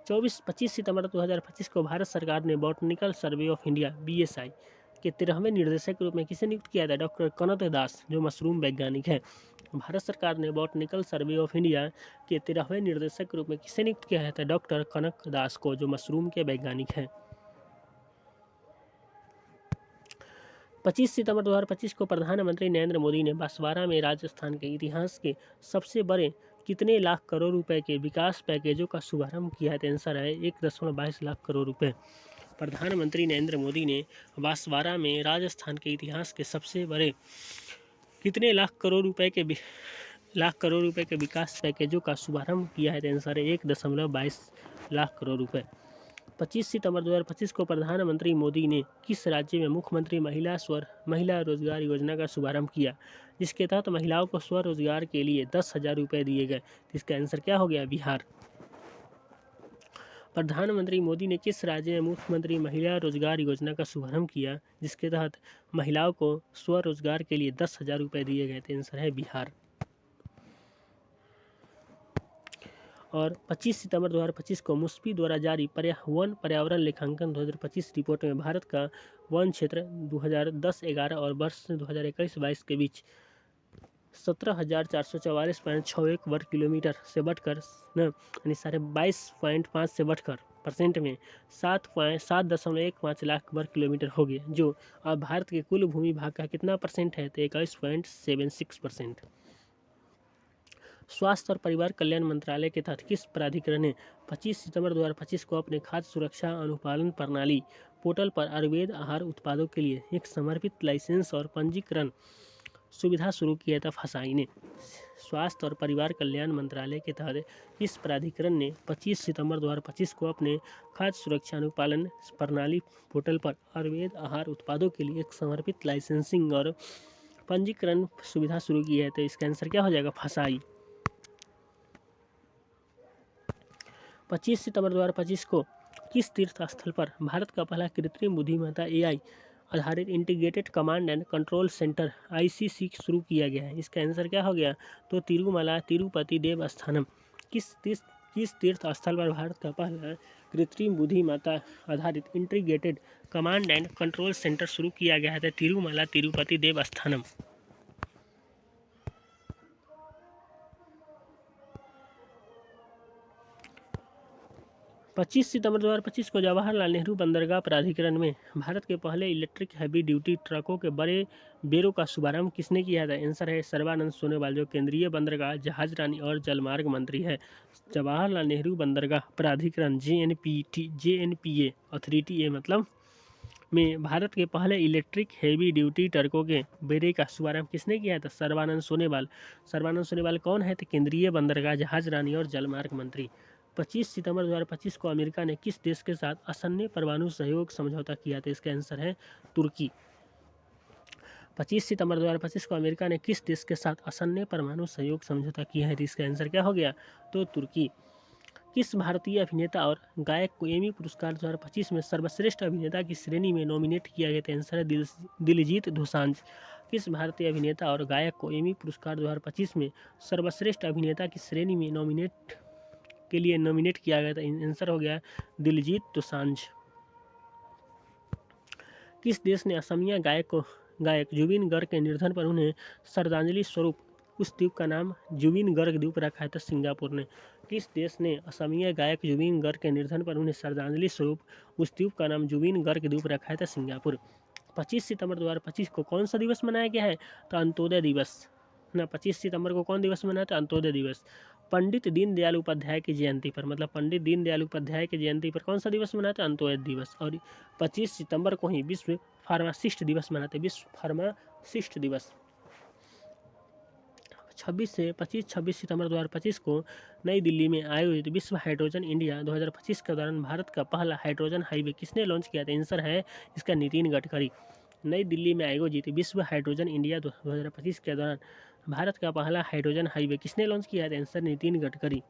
25 सितंबर 2025 को भारत सरकार ने botanical survey of India BSI के 13वें निर्देशक के रूप में किसे नियुक्त किया था? डॉक्टर कनक दास जो मशरूम वैज्ञानिक है। भारत सरकार ने बॉटनिकल सर्वे ऑफ इंडिया के 13वें निर्देशक के रूप में किसे नियुक्त किया था? डॉक्टर कनक दास को जो मशरूम के वैज्ञानिक हैं। 25 सितंबर 2025 को प्रधानमंत्री नरेंद्र मोदी ने बांसवाड़ा में राजस्थान के इतिहास के सबसे बड़े कितने लाख करोड़ रुपए के विकास पैकेजों का शुभारंभ किया है? आंसर है 1.22 लाख करोड़ रुपए। प्रधानमंत्री नरेंद्र मोदी ने बांसवाड़ा में राजस्थान के इतिहास के सबसे बड़े कितने लाख करोड़ रुपए के विकास पैकेजों का शुभारंभ किया है? आंसर है 1.22 लाख करोड़ रुपए। 25 सितंबर 2025 को प्रधानमंत्री मोदी ने किस राज्य में मुख्यमंत्री महिला रोजगार योजना का शुभारंभ किया, जिसके तहत महिलाओं को स्वरोजगार के लिए 10,000 रुपये दिए गए? इसका आंसर क्या हो गया? बिहार। प्रधानमंत्री मोदी ने किस राज्य में मुख्यमंत्री महिला रोजगार योजना का शुभारंभ किया, जिसके तहत महिलाओं को स्वरोजगार के लिए 10,000 रुपये दिए गए? आंसर है बिहार। और 25 सितंबर 2025 को मुस्पी द्वारा जारी वन पर्यावरण लेखांकन 2025 रिपोर्ट में भारत का वन क्षेत्र 2010-11 और वर्ष 2021-22 के बीच 17,444.61 वर्ग किलोमीटर से बढ़कर यानी 22.5% से बढ़कर % में 7.15 लाख वर्ग किलोमीटर हो गया, जो अब भारत के कुल भूमि भाग का कितना % है? तो 21.76%। स्वास्थ्य और परिवार कल्याण मंत्रालय के तहत किस प्राधिकरण ने 25 सितंबर 2025 को अपने खाद्य सुरक्षा अनुपालन प्रणाली पोर्टल पर आयुर्वेद आहार उत्पादों के लिए एक समर्पित लाइसेंस और पंजीकरण सुविधा शुरू किया था? फसाई ने। स्वास्थ्य और परिवार कल्याण मंत्रालय के तहत इस प्राधिकरण ने 25 सितंबर 2025 को अपने खाद्य सुरक्षा अनुपालन प्रणाली पोर्टल पर आयुर्वेद आहार उत्पादों के लिए एक समर्पित लाइसेंसिंग और पंजीकरण सुविधा शुरू की है? तो इसका आंसर क्या हो जाएगा? फसाई। 25 सितंबर 2025 को किस तीर्थ स्थल पर भारत का पहला कृत्रिम बुद्धिमत्ता AI आधारित integrated command and control centre ICC शुरू किया गया है? इसका आंसर क्या हो गया? तो तिरुमला तिरुपति देवस्थानम। किस तीर्थ स्थल पर भारत का पहला कृत्रिम बुद्धिमत्ता आधारित integrated command and control centre शुरू किया गया है? तो तिरुमला तिरुपति देवस्थानम। 25 सितंबर 2025 को जवाहरलाल नेहरू बंदरगाह प्राधिकरण में भारत के पहले इलेक्ट्रिक हैवी ड्यूटी ट्रकों के बड़े बेड़ों का शुभारंभ किसने किया था? आंसर है सर्बानंद सोनोवाल, जो केंद्रीय बंदरगाह, जहाजरानी और जलमार्ग मंत्री है। जवाहरलाल नेहरू बंदरगाह प्राधिकरण JNPA अथॉरिटी ए मतलब में भारत के पहले इलेक्ट्रिक हैवी ड्यूटी ट्रकों के बेड़े का शुभारंभ किसने किया था? सर्बानंद सोनोवाल। सर्बानंद सोनोवाल कौन है? तो केंद्रीय बंदरगाह, जहाजरानी और जलमार्ग मंत्री। 25 सितंबर 2025 को अमेरिका ने किस देश के साथ असन्य परमाणु सहयोग समझौता किया था? इसका आंसर है तुर्की। 25 सितंबर 2025 को अमेरिका ने किस देश के साथ असन्य परमाणु सहयोग समझौता किया है? तो इसका आंसर क्या हो गया? तो तुर्की। किस भारतीय अभिनेता और गायक को एमी पुरस्कार 2025 में सर्वश्रेष्ठ अभिनेता की श्रेणी में नॉमिनेट किया गया था? आंसर है दिलजीत दोसांझ। किस भारतीय अभिनेता और गायक को एमी पुरस्कार 2025 में सर्वश्रेष्ठ अभिनेता की श्रेणी में नॉमिनेट किया गया था? आंसर हो गया दिलजीत दोसांझ। किस देश ने असमिया गायक जुबिन गर्ग के निधन पर उन्हें श्रद्धांजलि स्वरूप उस द्वीप का नाम जुबिन गर्ग द्वीप रखा है? तो सिंगापुर ने। किस देश ने असमिया गायक जुबिन गर्ग के निधन पर उन्हें श्रद्धांजलि स्वरूप उस द्वीप का नाम जुबिन गर्ग द्वीप रखा है? तो सिंगापुर। 25 सितंबर 2025 को कौन सा दिवस मनाया गया है? तो अंत्योदय दिवस ना। 25 सितंबर को कौन दिवस मनाया? तो अंत्योदय दिवस। पंडित दीनदयाल उपाध्याय की जयंती पर मतलब पंडित दीनदयाल उपाध्याय की जयंती पर कौन सा दिवस मनाते हैं? अंत्योदय दिवस। और 25 सितंबर को ही विश्व फार्मासिस्ट दिवस मनाते हैं, विश्व फार्मासिस्ट दिवस। 26 सितंबर 2025 को नई दिल्ली में आयोजित विश्व हाइड्रोजन इंडिया 2025 के दौरान भारत का पहला हाइड्रोजन हाईवे किसने लॉन्च किया था? आंसर है इसका नितिन गडकरी। नई दिल्ली में आयोजित विश्व हाइड्रोजन इंडिया 2025 के दौरान भारत का पहला हाइड्रोजन हाईवे किसने लॉन्च किया था? आंसर नितिन गडकरी।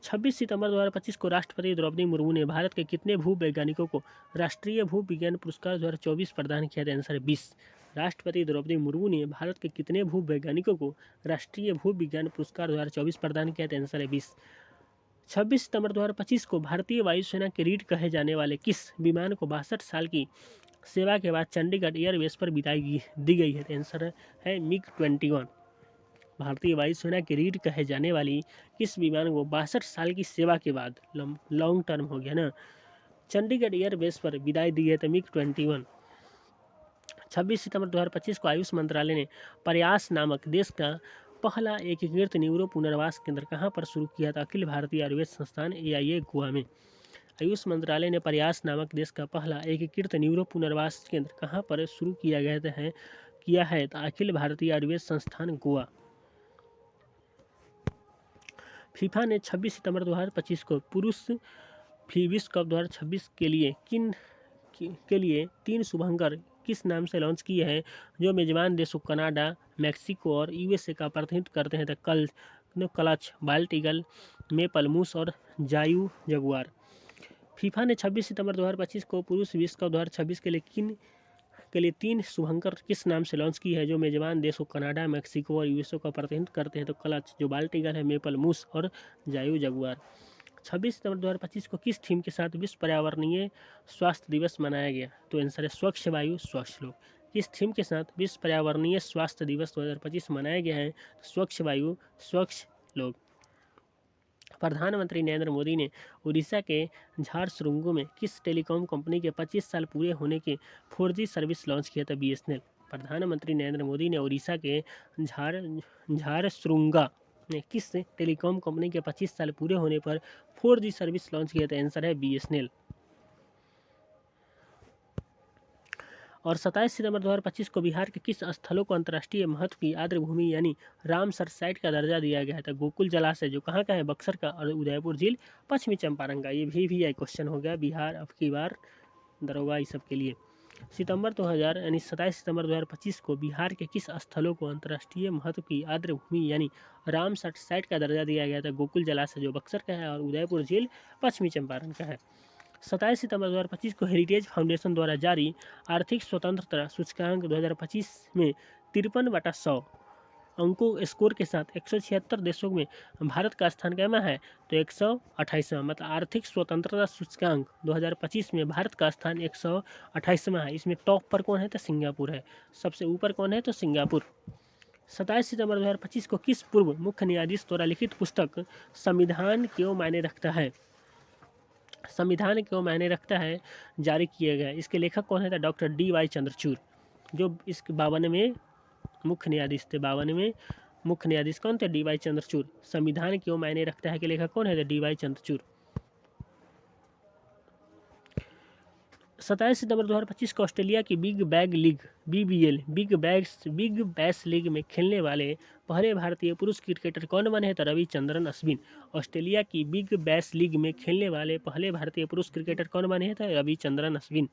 26 सितंबर 2025 को राष्ट्रपति द्रौपदी मुर्मू ने भारत के कितने भूवैज्ञानिकों को राष्ट्रीय भू विज्ञान पुरस्कार 2024 प्रदान किया था? आंसर है 20। राष्ट्रपति द्रौपदी मुर्मू ने भारत के कितने भूवैज्ञानिकों को राष्ट्रीय भू विज्ञान पुरस्कार 2024 प्रदान किया था? आंसर है 20। 26 सितंबर 2025 को भारतीय वायुसेना के रीढ़ कहे जाने वाले किस विमान को 62 साल की सेवा के बाद चंडीगढ़ एयरबेस पर विदाई दी गई है? आंसर है MiG-21। भारतीय वायुसेना की रीढ़ कहे जाने वाली किस विमान को 62 साल की सेवा के बाद, लॉन्ग टर्म हो गया ना, चंडीगढ़ एयरबेस पर विदाई दी है? तो MiG-21। 26 सितंबर 2025 को आयुष मंत्रालय ने प्रयास नामक देश का पहला एकीकृत न्यूरो पुनर्वास केंद्र कहाँ पर शुरू किया था? अखिल भारतीय आयुर्वेद संस्थान AIA गोवा में। आयुष मंत्रालय ने प्रयास नामक देश का पहला एकीकृत न्यूरो पुनर्वास केंद्र कहाँ पर शुरू किया है? तो अखिल भारतीय आयुर्वेद संस्थान गोवा। फीफा ने 26 सितंबर 2025 को पुरुष विश्व कप 2026 के लिए 3 शुभंकर किस नाम से लॉन्च किए हैं, जो मेजबान देशों कनाडा, मैक्सिको और USA का प्रतिनिधित्व करते हैं? तो क्लच, बाल्ट ईगल, मेपल मूस और जायू जगुआर। फीफा ने 26 सितंबर 2025 को पुरुष विश्व कप 2026 के लिए 3 शुभंकर किस नाम से लॉन्च की है, जो मेजबान देशों कनाडा, मैक्सिको और USA का प्रतिनिधित्व करते हैं? तो क्लच, जो बाल्ट ईगल है, मेपल मूस और जायू जगुआर। 26 सितंबर 2025 को किस थीम के साथ विश्व पर्यावरणीय स्वास्थ्य दिवस मनाया गया? तो आंसर है स्वच्छ वायु स्वच्छ लोग। किस थीम के साथ विश्व पर्यावरणीय स्वास्थ्य दिवस 2025 मनाया गया है? स्वच्छ वायु स्वच्छ लोग। प्रधानमंत्री नरेंद्र मोदी ने उड़ीसा के झारसुगुड़ा में किस टेलीकॉम कंपनी के 25 साल पूरे होने के 4G सर्विस लॉन्च किया था? BSNL। प्रधानमंत्री नरेंद्र मोदी ने उड़ीसा के झारसुगुड़ा ने किस टेलीकॉम कंपनी के 25 साल पूरे होने पर 4G सर्विस लॉन्च किया था? आंसर है BSNL। और 27 सितंबर 2025 को बिहार के किस स्थलों को अंतर्राष्ट्रीय महत्व की आर्द्रभूमि यानी रामसर साइट का दर्जा दिया गया था? गोकुल जलाशय, जो कहाँ का है? बक्सर का, और उदयपुर झील पश्चिमी चंपारण का। ये भी एक क्वेश्चन हो गया बिहार अब की बार दरोगा इस सब के लिए। 27 सितंबर 2025 को बिहार के किस स्थलों को अंतर्राष्ट्रीय महत्व की आर्द्रभूमि यानी रामसर साइट का दर्जा दिया गया था? गोकुल जलाशय, जो बक्सर का है, और उदयपुर झील पश्चिमी चंपारण का है। 27 सितंबर 2025 को हेरिटेज फाउंडेशन द्वारा जारी आर्थिक स्वतंत्रता सूचकांक 2025 में 53/100 अंकों स्कोर के साथ 176 देशों में भारत का स्थान कैमा है? तो 128वां। मतलब आर्थिक स्वतंत्रता सूचकांक 2025 में भारत का स्थान 128वां है। इसमें टॉप पर कौन है? तो सिंगापुर है। सबसे ऊपर कौन है? तो सिंगापुर। 27 सितंबर 2025 को किस पूर्व मुख्य न्यायाधीश द्वारा लिखित पुस्तक संविधान क्यों मायने रखता है, संविधान क्यों मायने रखता है जारी किया गया? इसके लेखक कौन है? डॉक्टर DY चंद्रचूड़, जो इस 52वें मुख्य न्यायाधीश थे। 52वें मुख्य न्यायाधीश कौन थे? DY चंद्रचूड़। संविधान क्यों मायने रखता है के लेखक कौन है? DY चंद्रचूड़। 27 सितंबर 2025 को ऑस्ट्रेलिया की big bag league BBL big bash league में खेलने वाले पहले भारतीय पुरुष क्रिकेटर कौन बने हैं? तो रविचंद्रन अश्विन। ऑस्ट्रेलिया की बिग बैश लीग में खेलने वाले पहले भारतीय पुरुष क्रिकेटर कौन बने हैं? तो रविचंद्रन अश्विन।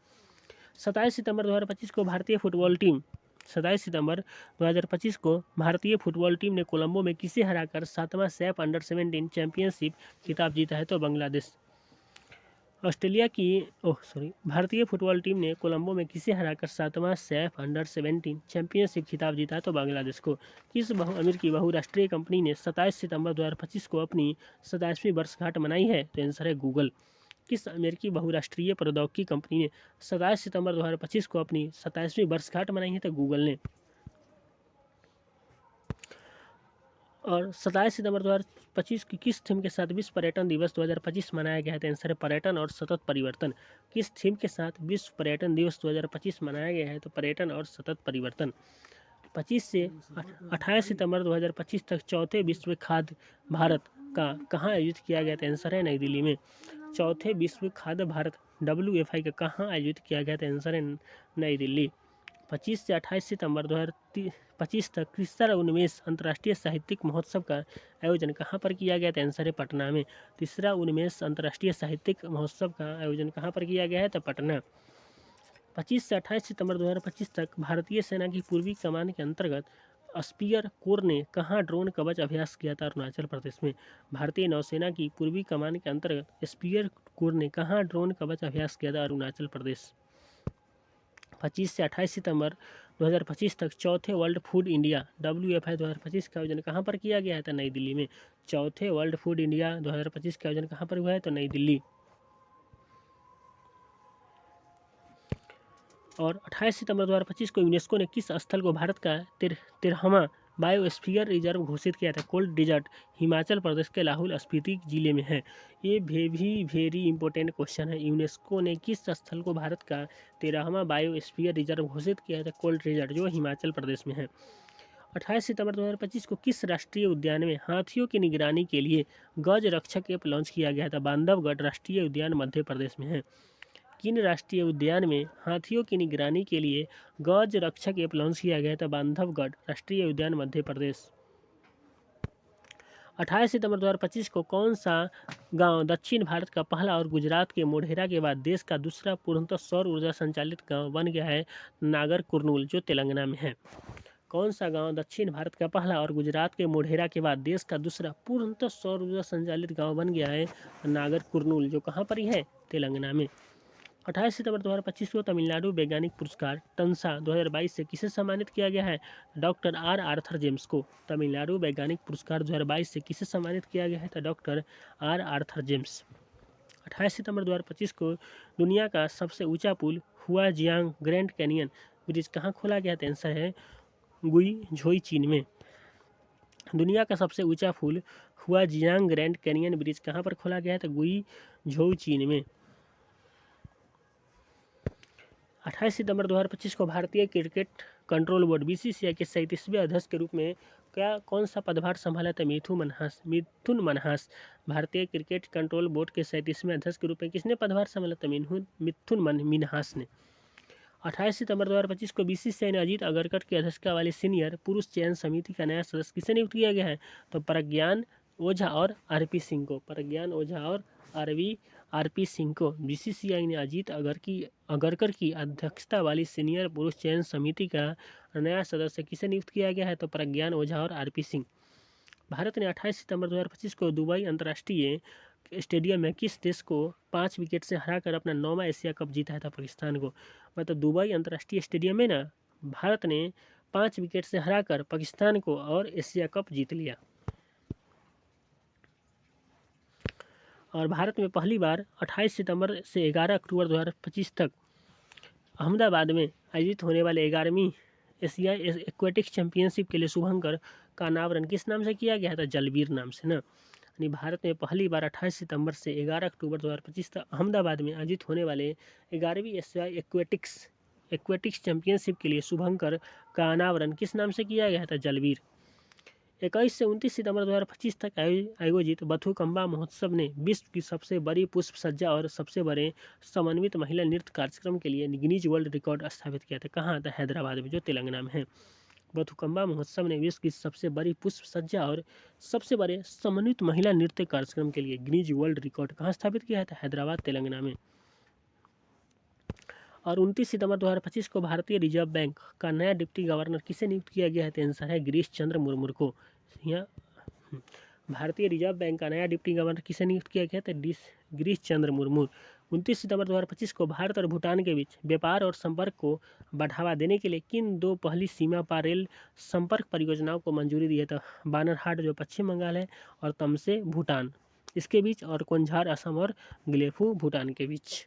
27 सितंबर 2025 को भारतीय फुटबॉल टीम 27 सितंबर 2025 को भारतीय फुटबॉल टीम ने कोलंबो में किसे हराकर 7वां सैफ अंडर-17 चैंपियनशिप खिताब जीता है? तो बांग्लादेश। भारतीय फुटबॉल टीम ने कोलंबो में किसे हराकर 7वां सैफ अंडर-17 चैंपियनशिप खिताब जीता है? तो बांग्लादेश को। किस अमेरिकी बहुराष्ट्रीय कंपनी ने 27 सितंबर 2025 को अपनी 27वीं वर्षगांठ मनाई है? तो आंसर है गूगल। किस अमेरिकी बहुराष्ट्रीय प्रौद्योगिकी कंपनी ने 27 सितंबर 2025 को अपनी 27वीं वर्षगांठ मनाई है? तो गूगल ने। और 27 सितंबर 2025 की किस थीम के साथ विश्व पर्यटन दिवस 2025 मनाया गया है? तो आंसर है पर्यटन और सतत परिवर्तन। किस थीम के साथ विश्व पर्यटन दिवस 2025 मनाया गया है? तो पर्यटन और सतत परिवर्तन। 25 से 28 सितंबर 2025 तक चौथे विश्व खाद्य भारत का कहाँ आयोजित किया गया? तो आंसर है नई दिल्ली में। चौथे विश्व खाद्य भारत WFI का कहाँ आयोजित किया गया? तो आंसर है नई दिल्ली। 25 से 28 सितंबर 2025 तक तीसरा 19 अंतर्राष्ट्रीय साहित्यिक महोत्सव का आयोजन कहाँ पर किया गया? तो आंसर है पटना में। तीसरा 19 अंतर्राष्ट्रीय साहित्यिक महोत्सव का आयोजन कहाँ पर किया गया है? तो पटना। 25 से 28 सितंबर 2025 तक भारतीय सेना की पूर्वी कमान के अंतर्गत स्पीयर कोर ने कहाँ ड्रोन कवच अभ्यास किया था? अरुणाचल प्रदेश में। भारतीय नौसेना की पूर्वी कमान के अंतर्गत स्पीयर कोर ने कहाँ ड्रोन कवच अभ्यास किया था? अरुणाचल प्रदेश। 25 से 28 सितंबर 2025 तक चौथे वर्ल्ड फूड इंडिया WFI 2025 का आयोजन कहाँ पर किया गया है? तो नई दिल्ली में। चौथे वर्ल्ड फूड इंडिया 2025 का आयोजन कहाँ पर हुआ है? तो नई दिल्ली। और 28 सितंबर 2025 को यूनेस्को ने किस स्थल को भारत का 13वां बायोस्फीयर रिजर्व घोषित किया था? कोल्ड डिजर्ट हिमाचल प्रदेश के लाहौल स्पीति जिले में है। ये भी वेरी इंपॉर्टेंट क्वेश्चन है। यूनेस्को ने किस स्थल को भारत का 13वां बायोस्फीयर रिजर्व घोषित किया था? कोल्ड डिजर्ट, जो हिमाचल प्रदेश में है। 28 सितंबर 2025 को किस राष्ट्रीय उद्यान में हाथियों की निगरानी के लिए गज रक्षक ऐप लॉन्च किया गया था? बांधवगढ़ राष्ट्रीय उद्यान मध्य प्रदेश में है। किन राष्ट्रीय उद्यान में हाथियों की निगरानी के लिए गज रक्षक ऐप लॉन्च किया गया था? बांधवगढ़ राष्ट्रीय उद्यान मध्य प्रदेश। 28 सितंबर 2025 को कौन सा गांव दक्षिण भारत का पहला और गुजरात के मोढेरा के बाद देश का दूसरा पूर्णतः सौर ऊर्जा संचालित गांव बन गया है? नागर कुर्नूल, जो तेलंगाना में है। कौन सा गांव दक्षिण भारत का पहला और गुजरात के मोढेरा के बाद देश का दूसरा पूर्णतः सौर ऊर्जा संचालित गांव बन गया है? नागर कुर्नूल, जो कहाँ पर ही है? तेलंगाना में। 28 सितंबर 2025 को तमिलनाडु वैज्ञानिक पुरस्कार टंसा 2022 से किसे सम्मानित किया गया है? डॉक्टर आर्थर जेम्स को। तमिलनाडु वैज्ञानिक पुरस्कार 2022 से किसे सम्मानित किया गया है? तो डॉक्टर आर्थर जेम्स। 28 सितंबर 2025 को दुनिया का सबसे ऊंचा पुल हुआजियांग ग्रैंड कैनियन ब्रिज कहाँ खोला गया? तो आंसर है गुइझोई, चीन में। दुनिया का सबसे ऊंचा पुल हुआजियांग ग्रैंड कैनियन ब्रिज कहाँ पर खोला गया है? तो गुइझोई, चीन में। 28 सितंबर 2025 को भारतीय क्रिकेट कंट्रोल बोर्ड BCCI के 37वें अध्यक्ष के रूप में कौन सा पदभार संभाला था? मिथुन मनहास। भारतीय क्रिकेट कंट्रोल बोर्ड के 37वें अध्यक्ष के रूप में किसने पदभार संभाला था? मिथुन मिनहास ने। 28 सितंबर 2025 को BCCI ने अजीत अगरकर की अध्यक्षता वाली सीनियर पुरुष चयन समिति का नया सदस्य किसे नियुक्त किया गया है? तो प्रज्ञान ओझा और RP सिंह को। प्रज्ञान ओझा और RP सिंह को BCCI ने अजीत अगरकर की अध्यक्षता वाली सीनियर पुरुष चयन समिति का नया सदस्य किसे नियुक्त किया गया है? तो प्रज्ञान ओझा और RP सिंह। भारत ने 28 सितंबर 2025 को दुबई अंतर्राष्ट्रीय स्टेडियम में किस देश को 5 विकेट से हराकर अपना 9वां एशिया कप जीता था? पाकिस्तान को। मतलब दुबई अंतर्राष्ट्रीय स्टेडियम में ना भारत ने 5 विकेट से हराकर पाकिस्तान को और एशिया कप जीत लिया। और भारत में पहली बार 28 सितंबर से 11 अक्टूबर 2025 तक अहमदाबाद में आयोजित होने वाले 11वीं एशियाई एक्वेटिक्स चैंपियनशिप के लिए शुभंकर का अनावरण किस नाम से किया गया था? जलवीर नाम से ना। यानी भारत में पहली बार 28 सितंबर से 11 अक्टूबर 2025 तक अहमदाबाद में आयोजित होने वाले 11वीं एशियाई एक्वेटिक्स चैंपियनशिप के लिए शुभंकर का अनावरण किस नाम से किया गया था? जलवीर। 21 से 29 सितंबर 2025 तक आयोजित बथुकम्बा महोत्सव ने विश्व की सबसे बड़ी पुष्प सज्जा और सबसे बड़े समन्वित महिला नृत्य कार्यक्रम के लिए गिनीज वर्ल्ड रिकॉर्ड स्थापित किया था। कहाँ था? हैदराबाद में, जो तेलंगाना में है। बथुकम्बा महोत्सव ने विश्व की सबसे बड़ी पुष्प सज्जा और सबसे बड़े समन्वित महिला नृत्य कार्यक्रम के लिए गिनीज वर्ल्ड रिकॉर्ड कहाँ स्थापित किया था? हैदराबाद, तेलंगाना में। और 29 सितंबर 2025 को भारतीय रिजर्व बैंक का नया डिप्टी गवर्नर किसे नियुक्त किया गया है? तो आंसर है गिरीश चंद्र मुर्मू को। यहाँ भारतीय रिजर्व बैंक का नया डिप्टी गवर्नर किसे नियुक्त किया गया? तो गिरीश चंद्र मुर्मू। 29 सितंबर 2025 को भारत और भूटान के बीच व्यापार और संपर्क को बढ़ावा देने के लिए किन दो पहली सीमा पार रेल संपर्क परियोजनाओं को मंजूरी दी है? तो बानरहाट जो पश्चिम बंगाल है और तमसे भूटान इसके बीच, और कोंझार असम और ग्लेफू भूटान के बीच।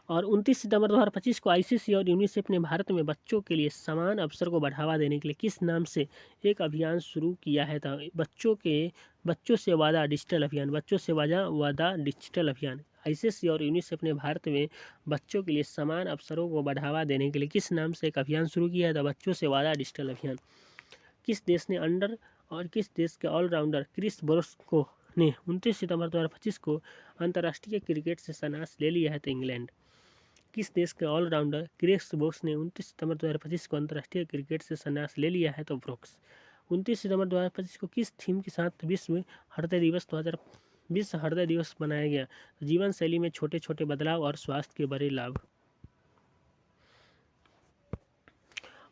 और 29 सितंबर 2025 को आईसीसी और यूनिसेफ ने भारत में बच्चों के लिए समान अवसर को बढ़ावा देने के लिए किस नाम से एक अभियान शुरू किया है? था बच्चों से वादा डिजिटल अभियान। आईसीसी और यूनिसेफ ने भारत में बच्चों के लिए समान अवसरों को बढ़ावा देने के लिए किस नाम से एक अभियान शुरू किया था? बच्चों से वादा डिजिटल अभियान। किस देश ने किस देश के ऑलराउंडर क्रिस ब्रोस को ने 29 सितंबर 2025 को अंतर्राष्ट्रीय क्रिकेट से संन्यास ले लिया है? तो इंग्लैंड। किस देश के ऑलराउंडर क्रिस ब्रोस ने 29 सितंबर 2025 को अंतर्राष्ट्रीय क्रिकेट से संन्यास ले लिया है? तो ब्रोक्स। 29 सितंबर 2025 को किस थीम के साथ विश्व हृदय दिवस मनाया गया? जीवन शैली में छोटे छोटे बदलाव और स्वास्थ्य के बड़े लाभ।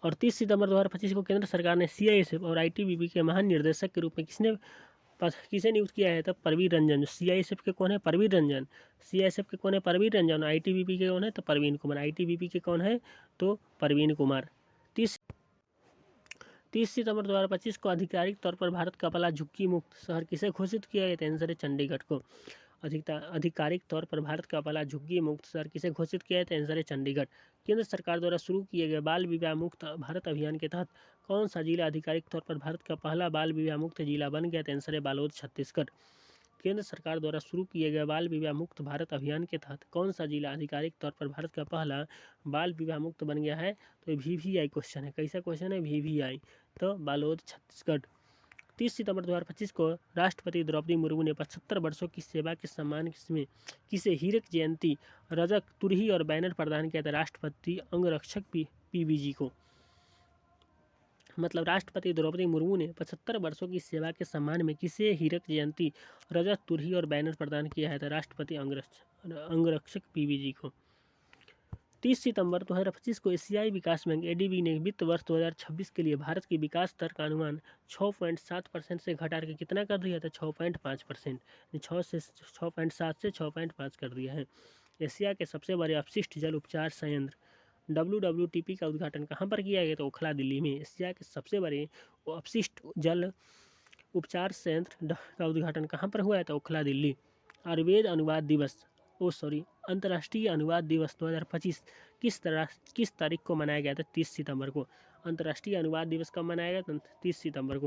और 30 सितंबर 2025 को केंद्र सरकार ने सीआईएसएफ और आईटीबीपी के महानिर्देशक के रूप में किसे नियुक्त किया है? तो परवीन रंजन। सीआईएसएफ के कौन है? परवीन रंजन। सीआईएसएफ के कौन है? परवीन रंजन। आईटीबीपी के कौन है? तो परवीन कुमार। आईटीबीपी के कौन है? तो परवीन कुमार। 30 सितंबर 2025 को आधिकारिक तौर पर भारत का पहला झुग्गी मुक्त शहर किसे घोषित किया गया? आंसर है चंडीगढ़ को। आधिकारिक तौर पर भारत का पहला झुग्गी मुक्त शहर किसे घोषित किया है? आंसर है चंडीगढ़। केंद्र सरकार द्वारा शुरू किए गए बाल विवाह मुक्त भारत अभियान के तहत कौन सा जिला आधिकारिक तौर पर भारत का पहला बाल विवाह मुक्त जिला बन गया? आंसर है बालोद, छत्तीसगढ़। केंद्र सरकार द्वारा शुरू किए गए बाल विवाह मुक्त भारत अभियान के तहत कौन सा जिला आधिकारिक तौर पर भारत का पहला बाल विवाह मुक्त बन गया है? तो VVI क्वेश्चन है। कैसा क्वेश्चन है? VVI। तो बालोद, छत्तीसगढ़। 30 सितंबर 2025 को राष्ट्रपति द्रौपदी मुर्मू ने 75 वर्षों की सेवा के सम्मान में किसे हीरक जयंती, रजक, तुरही और बैनर प्रदान किया था? राष्ट्रपति अंगरक्षक PVG को। मतलब राष्ट्रपति द्रौपदी मुर्मू ने 75 वर्षों की सेवा के सम्मान में किसे हीरक जयंती, रजत, तुरही और बैनर प्रदान किया है? तो राष्ट्रपति अंगरक्षक PVG को। 30 सितंबर 2025 को एशियाई विकास बैंक ADB ने वित्त वर्ष 2026 के लिए भारत की विकास दर का अनुमान 6.7% से घटा कर कितना कर दिया था? 6.5%। 6.7 से 6.5 कर दिया है। एशिया के सबसे बड़े अपशिष्ट जल उपचार संयंत्र WWTP का उद्घाटन कहाँ पर किया गया? तो ओखला, दिल्ली में। एशिया के सबसे बड़े अपशिष्ट जल उपचार संयंत्र का उद्घाटन कहाँ पर हुआ है? तो ओखला, दिल्ली। अंतर्राष्ट्रीय अनुवाद दिवस 2025 किस तारीख को मनाया गया था? 30 सितंबर को। अंतर्राष्ट्रीय अनुवाद दिवस कब मनाया गया? 30 सितंबर को।